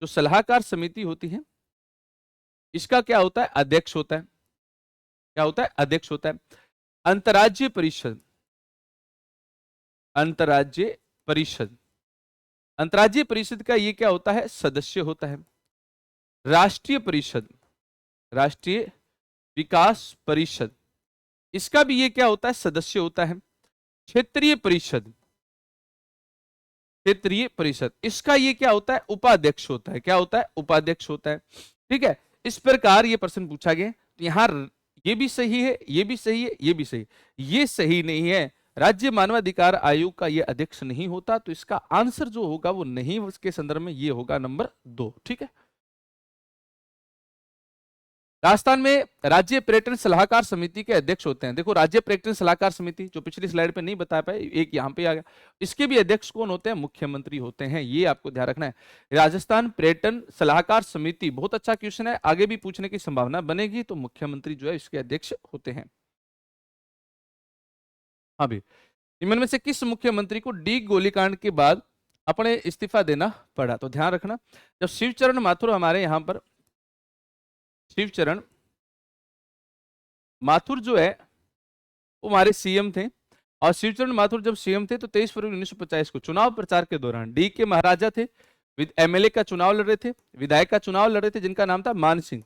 जो सलाहकार समिति होती है इसका क्या होता है? अध्यक्ष होता है। क्या होता है? अध्यक्ष होता है। अंतर्राज्यीय परिषद, अंतर्राज्यीय परिषद, अंतर्राज्यीय परिषद का ये क्या होता है? सदस्य होता है। राष्ट्रीय परिषद, राष्ट्रीय विकास परिषद, इसका भी ये क्या होता है? सदस्य होता है। क्षेत्रीय परिषद, क्षेत्रीय परिषद, इसका ये क्या होता है? उपाध्यक्ष होता है। क्या होता है? उपाध्यक्ष होता है। ठीक है, इस प्रकार ये प्रश्न पूछा गया। तो यहां ये भी सही है, ये भी सही है, ये भी सही, ये सही नहीं है। राज्य मानवाधिकार आयोग का ये अध्यक्ष नहीं होता। तो इसका आंसर जो होगा वो नहीं, उसके संदर्भ में ये होगा नंबर 2। ठीक है, राजस्थान में राज्य पर्यटन सलाहकार समिति के अध्यक्ष होते हैं। देखो, राज्य पर्यटन सलाहकार समिति जो पिछली स्लाइड पे नहीं बता पाए, एक यहाँ पे आ गया, इसके भी अध्यक्ष कौन होते हैं? मुख्यमंत्री होते हैं। ये आपको ध्यान रखना है। राजस्थान पर्यटन सलाहकार समिति, बहुत अच्छा क्वेश्चन है, आगे भी पूछने की संभावना बनेगी। तो मुख्यमंत्री जो है इसके अध्यक्ष होते हैं। हाँ भी, इनमें में से किस मुख्यमंत्री को डी गोलीकांड के बाद अपने इस्तीफा देना पड़ा? तो ध्यान रखना, जब शिवचरण माथुर हमारे यहाँ पर, शिवचरण माथुर जो है वो हमारे सीएम थे और शिवचरण माथुर जब सीएम थे तो 23 फरवरी 1950 को चुनाव प्रचार के दौरान डी के महाराजा थे, एमएलए का चुनाव लड़ रहे थे, विधायक का चुनाव लड़ रहे थे जिनका नाम था मान सिंह,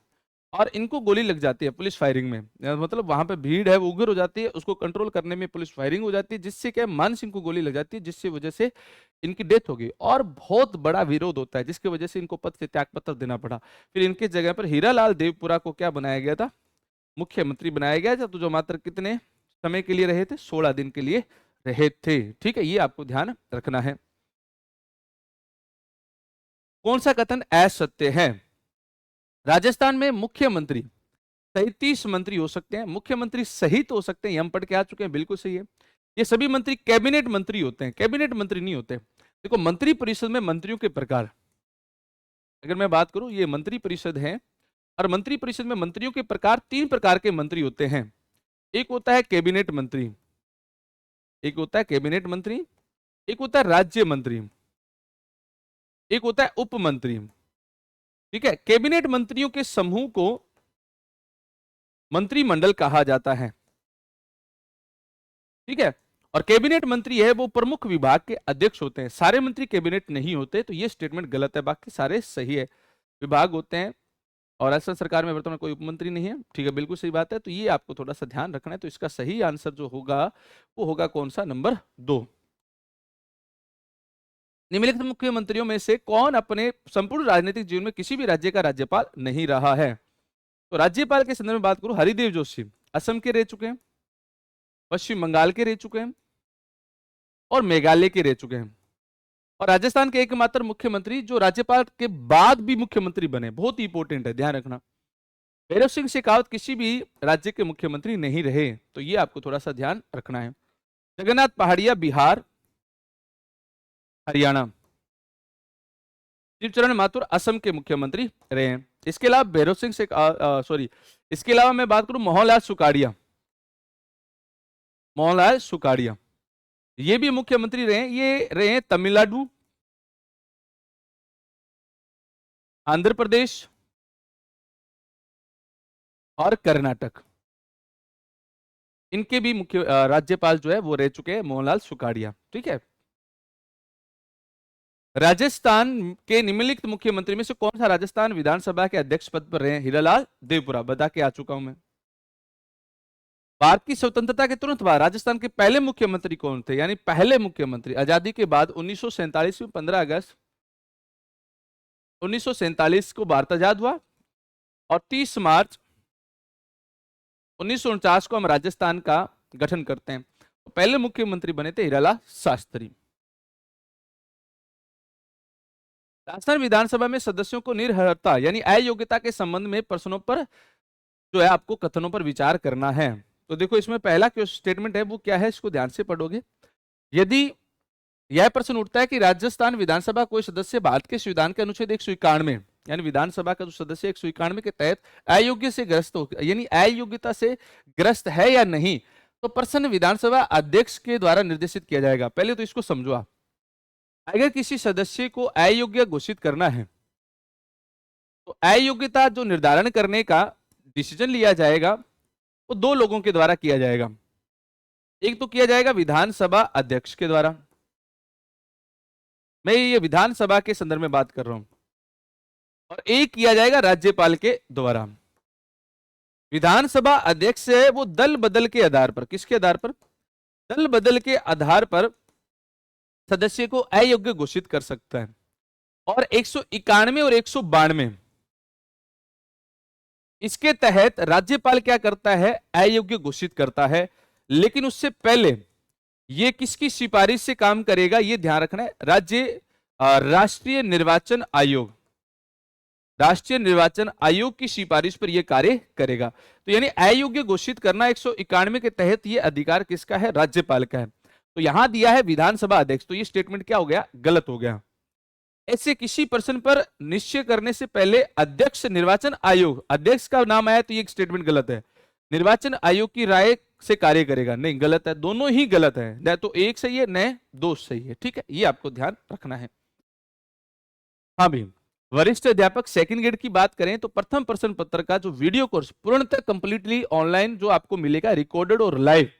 और इनको गोली लग जाती है पुलिस फायरिंग में। मतलब वहां पे भीड़ है वो उग्र हो जाती है, उसको कंट्रोल करने में पुलिस फायरिंग हो जाती है, जिससे क्या मान सिंह को गोली लग जाती है, जिससे वजह से इनकी डेथ हो गई और बहुत बड़ा विरोध होता है, जिसकी वजह से इनको पद से त्यागपत्र देना पड़ा। फिर इनके जगह पर हीरालाल देवपुरा को क्या बनाया गया था? मुख्यमंत्री बनाया गया था। तो जो मात्र कितने समय के लिए रहे थे? 16 दिन के लिए रहे थे। ठीक है, ये आपको ध्यान रखना है। कौन सा कथन असत्य है? राजस्थान में मुख्यमंत्री 37 मंत्री हो सकते हैं, मुख्यमंत्री सहित हो सकते हैं, ये हम पढ़ के आ चुके हैं, बिल्कुल सही है। ये सभी मंत्री कैबिनेट मंत्री होते हैं, कैबिनेट मंत्री नहीं होते। देखो मंत्री परिषद में मंत्रियों के प्रकार, अगर मैं बात करूं, ये मंत्री परिषद है और मंत्री परिषद में मंत्रियों के प्रकार, 3 प्रकार के मंत्री होते हैं। एक होता है कैबिनेट मंत्री, एक होता है कैबिनेट मंत्री, एक होता है राज्य मंत्री, एक होता है उप मंत्री। ठीक है, कैबिनेट मंत्रियों के समूह को मंत्रिमंडल कहा जाता है। ठीक है, और कैबिनेट मंत्री है वो प्रमुख विभाग के अध्यक्ष होते हैं। सारे मंत्री कैबिनेट नहीं होते, तो ये स्टेटमेंट गलत है, बाकी सारे सही है। विभाग होते हैं और राजस्थान सरकार में वर्तमान कोई उपमंत्री नहीं है। ठीक है, बिल्कुल सही बात है, तो ये आपको थोड़ा सा ध्यान रखना है। तो इसका सही आंसर जो होगा वो होगा कौन सा, नंबर 2। निम्नलिखित मुख्यमंत्रियों में से कौन अपने संपूर्ण राजनीतिक जीवन में किसी भी राज्य का राज्यपाल नहीं रहा है? तो राज्यपाल के संदर्भ में बात करूं, हरिदेव जोशी असम के रह चुके हैं, पश्चिम बंगाल के रह चुके हैं और मेघालय के रह चुके हैं। और राजस्थान के एकमात्र मुख्यमंत्री जो राज्यपाल के बाद भी मुख्यमंत्री बने, बहुत ही इंपॉर्टेंट है, ध्यान रखना, भैरव सिंह शेखावत किसी भी राज्य के मुख्यमंत्री नहीं रहे, तो ये आपको थोड़ा सा ध्यान रखना है। जगन्नाथ पहाड़िया बिहार हरियाणा, शिवचरण माथुर असम के मुख्यमंत्री रहे हैं। इसके अलावा भैरव सिंह से इसके अलावा मैं बात करूं मोहनलाल सुकाड़िया, मोहनलाल सुकाड़िया ये भी मुख्यमंत्री रहे हैं। ये रहे हैं तमिलनाडु, आंध्र प्रदेश और कर्नाटक, इनके भी मुख्य राज्यपाल जो है वो रह चुके हैं मोहनलाल सुकाड़िया। ठीक है, राजस्थान के निम्नलिखित मुख्यमंत्री में से कौन सा राजस्थान विधानसभा के अध्यक्ष पद पर रहे हैं? हीरालाल देवपुरा, बता के आ चुका हूं मैं। भारत की स्वतंत्रता के तुरंत बाद राजस्थान के पहले मुख्यमंत्री कौन थे? यानी पहले मुख्यमंत्री आजादी के बाद 1947 में 15 अगस्त 1947 को भारत आजाद हुआ और 30 मार्च 1949 को हम राजस्थान का गठन करते हैं। तो पहले मुख्यमंत्री बने थे हीरालाल शास्त्री। राजस्थान विधानसभा में सदस्यों को निरर्हता यानी अयोग्यता के संबंध में प्रश्नों पर जो है आपको कथनों पर विचार करना है। तो देखो इसमें पहला जो स्टेटमेंट है वो क्या है, इसको ध्यान से पढ़ोगे। यदि यह प्रश्न उठता है कि राजस्थान विधानसभा कोई सदस्य भारत के संविधान के अनुच्छेद 191 यानी विधानसभा का जो सदस्य 191 के तहत अयोग्य से ग्रस्त हो यानी अयोग्यता से ग्रस्त है या नहीं, तो प्रश्न विधानसभा अध्यक्ष के द्वारा निर्देशित किया जाएगा। पहले तो इसको समझो आप, अगर किसी सदस्य को अयोग्य घोषित करना है तो अयोग्यता जो निर्धारण करने का डिसीजन लिया जाएगा वो 2 लोगों के द्वारा किया जाएगा। एक तो किया जाएगा विधानसभा अध्यक्ष के द्वारा, मैं ये विधानसभा के संदर्भ में बात कर रहा हूं, और एक किया जाएगा राज्यपाल के द्वारा। विधानसभा अध्यक्ष है वो दल बदल के आधार पर, किसके आधार पर? दल बदल के आधार पर सदस्य को अयोग्य घोषित कर सकता है। और 191 और 192 इसके तहत राज्यपाल क्या करता है? अयोग्य घोषित करता है। लेकिन उससे पहले ये किसकी सिफारिश से काम करेगा, ये ध्यान रखना है। राष्ट्रीय निर्वाचन आयोग, राष्ट्रीय निर्वाचन आयोग की सिफारिश पर यह कार्य करेगा। तो यानी अयोग्य घोषित करना 191 के तहत यह अधिकार किसका है? राज्यपाल का है। तो यहां दिया है विधानसभा अध्यक्ष, तो ये स्टेटमेंट क्या हो गया? गलत हो गया। ऐसे किसी प्रश्न पर निश्चय करने से पहले अध्यक्ष निर्वाचन आयोग, अध्यक्ष का नाम आया तो ये स्टेटमेंट गलत है। निर्वाचन आयोग की राय से कार्य करेगा, नहीं, गलत है, दोनों ही गलत है। न तो एक सही है न 2 सही है। ठीक है, ये आपको ध्यान रखना है। हाँ भी, वरिष्ठ अध्यापक सेकंड ग्रेड की बात करें तो प्रथम प्रश्न पत्र का जो वीडियो कोर्स पूर्णतः कंप्लीटली ऑनलाइन जो आपको मिलेगा, रिकॉर्डेड और लाइव,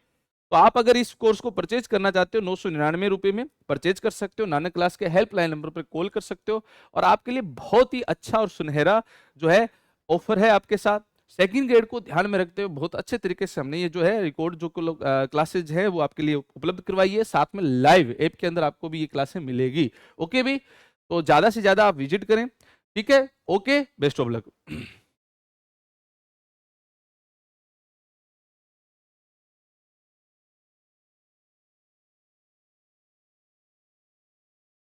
तो आप अगर इस कोर्स को परचेज करना चाहते हो 999 रुपए में परचेज कर सकते हो। नानक क्लास के हेल्पलाइन नंबर पर कॉल कर सकते हो और आपके लिए बहुत ही अच्छा और सुनहरा जो है ऑफर है आपके साथ। सेकंड ग्रेड को ध्यान में रखते हुए बहुत अच्छे तरीके से हमने ये जो है रिकॉर्ड जो क्लासेज है वो आपके लिए उपलब्ध करवाई है। साथ में लाइव ऐप के अंदर आपको भी ये क्लासें मिलेगी। ओके भी, तो ज्यादा से ज्यादा आप विजिट करें। ठीक है, ओके, बेस्ट ऑफ लक।